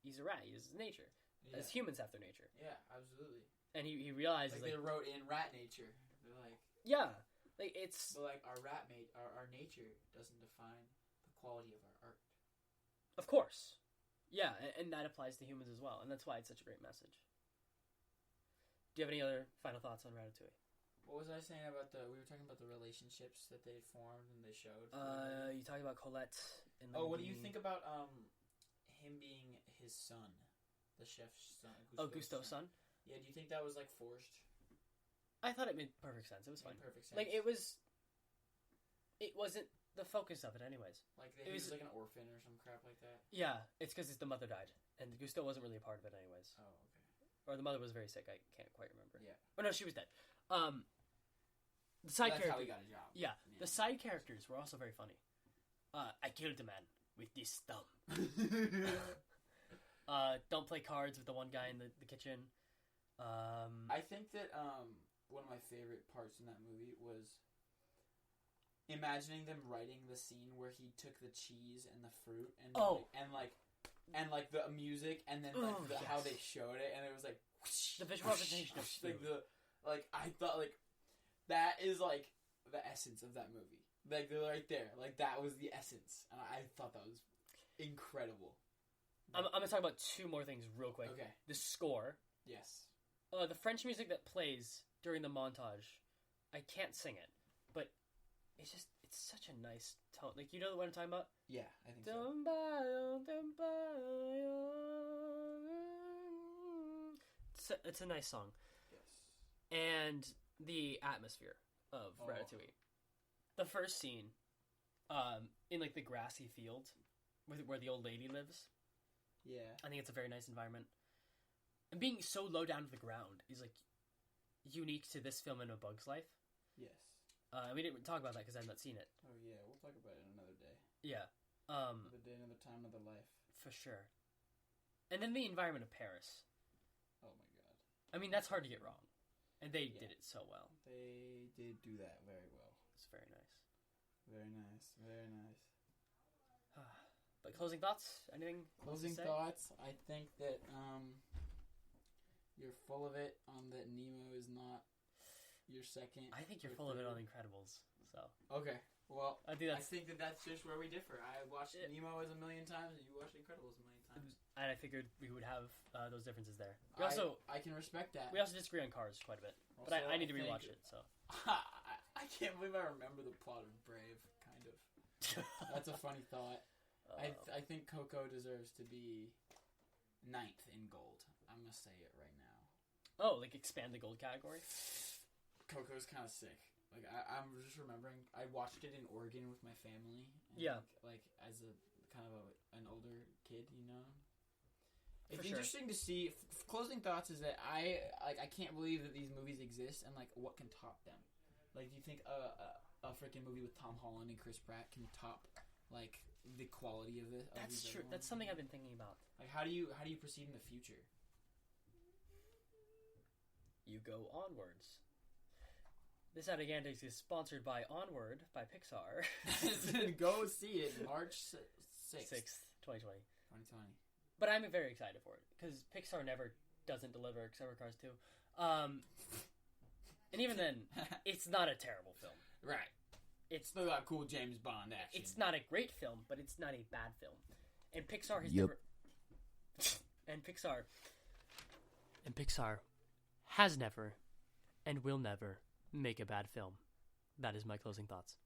he's a rat. He has his nature, as humans have their nature. Yeah, absolutely. And he realizes they wrote in rat nature. They're it's but our our nature doesn't define the quality of our art. Of course, yeah, and that applies to humans as well, and that's why it's such a great message. Do you have any other final thoughts on Ratatouille? What was I saying about we were talking about the relationships that they formed and they showed? You talked about Colette and what do you think about him being his son, the chef's son? Gusteau's son? Yeah, do you think that was forced? I thought it made perfect sense. It was fine. Perfect sense. It wasn't the focus of it anyways. He was an orphan or some crap like that? Yeah, it's because the mother died, and Gusteau wasn't really a part of it anyways. Oh, okay. Or the mother was very sick, I can't quite remember. Yeah. Oh no, she was dead. The side characters. That's how he got a job. Yeah, the side characters were also very funny. I killed a man with this thumb. Don't play cards with the one guy in the kitchen. I think that one of my favorite parts in that movie was imagining them writing the scene where he took the cheese and the fruit and the music and then how they showed it, and it was whoosh, the visual representation of I thought that is the essence of that movie. Right there, that was the essence, and I thought that was incredible. I'm gonna talk about two more things real quick. Okay. The score. Yes. The French music that plays during the montage, I can't sing it, but it's such a nice tone. You know what I'm talking about? Yeah, I think so. It's a nice song. Yes. And the atmosphere of Ratatouille. The first scene, in the grassy field, where the old lady lives. Yeah. I think it's a very nice environment. And being so low down to the ground is unique to this film and A Bug's Life. Yes. We didn't talk about that because I've not seen it. Oh yeah, we'll talk about it another day. Yeah. Another day, another time, another life. For sure. And then the environment of Paris. Oh my god. That's hard to get wrong. And they did it so well. They did do that very well. It's very nice. Very nice. Very nice. But closing thoughts? Anything? Closing thoughts? I think that you're full of it on that Nemo is not your second. I think you're full of it on Incredibles. So okay. Well, I think that's just where we differ. I watched Nemo as a million times, and you watched Incredibles a million times. And I figured we would have those differences there. I can respect that. We also disagree on Cars quite a bit, but I need to rewatch it. So I can't believe I remember the plot of Brave. Kind of. That's a funny thought. I think Coco deserves to be 9th in gold. I'm gonna say it right now. Oh, expand the gold category? Coco's kind of sick. I'm just remembering, I watched it in Oregon with my family. And yeah. As a kind of an older kid, you know. It's interesting to see. Closing thoughts is that I can't believe that these movies exist and like what can top them. Like, do you think a freaking movie with Tom Holland and Chris Pratt can top like the quality of this? That's true. That's something I've been thinking about. Like, how do you proceed in the future? You go onwards. This out of Antics is sponsored by Onward by Pixar. Go see it March 6th, 2020. 2020. But I'm very excited for it because Pixar never doesn't deliver except for Cars 2. And even then, it's not a terrible film. Right. It's still got cool James Bond action. It's not a great film, but it's not a bad film. And Pixar has Yep. never... And Pixar has never and will never make a bad film. That is my closing thoughts.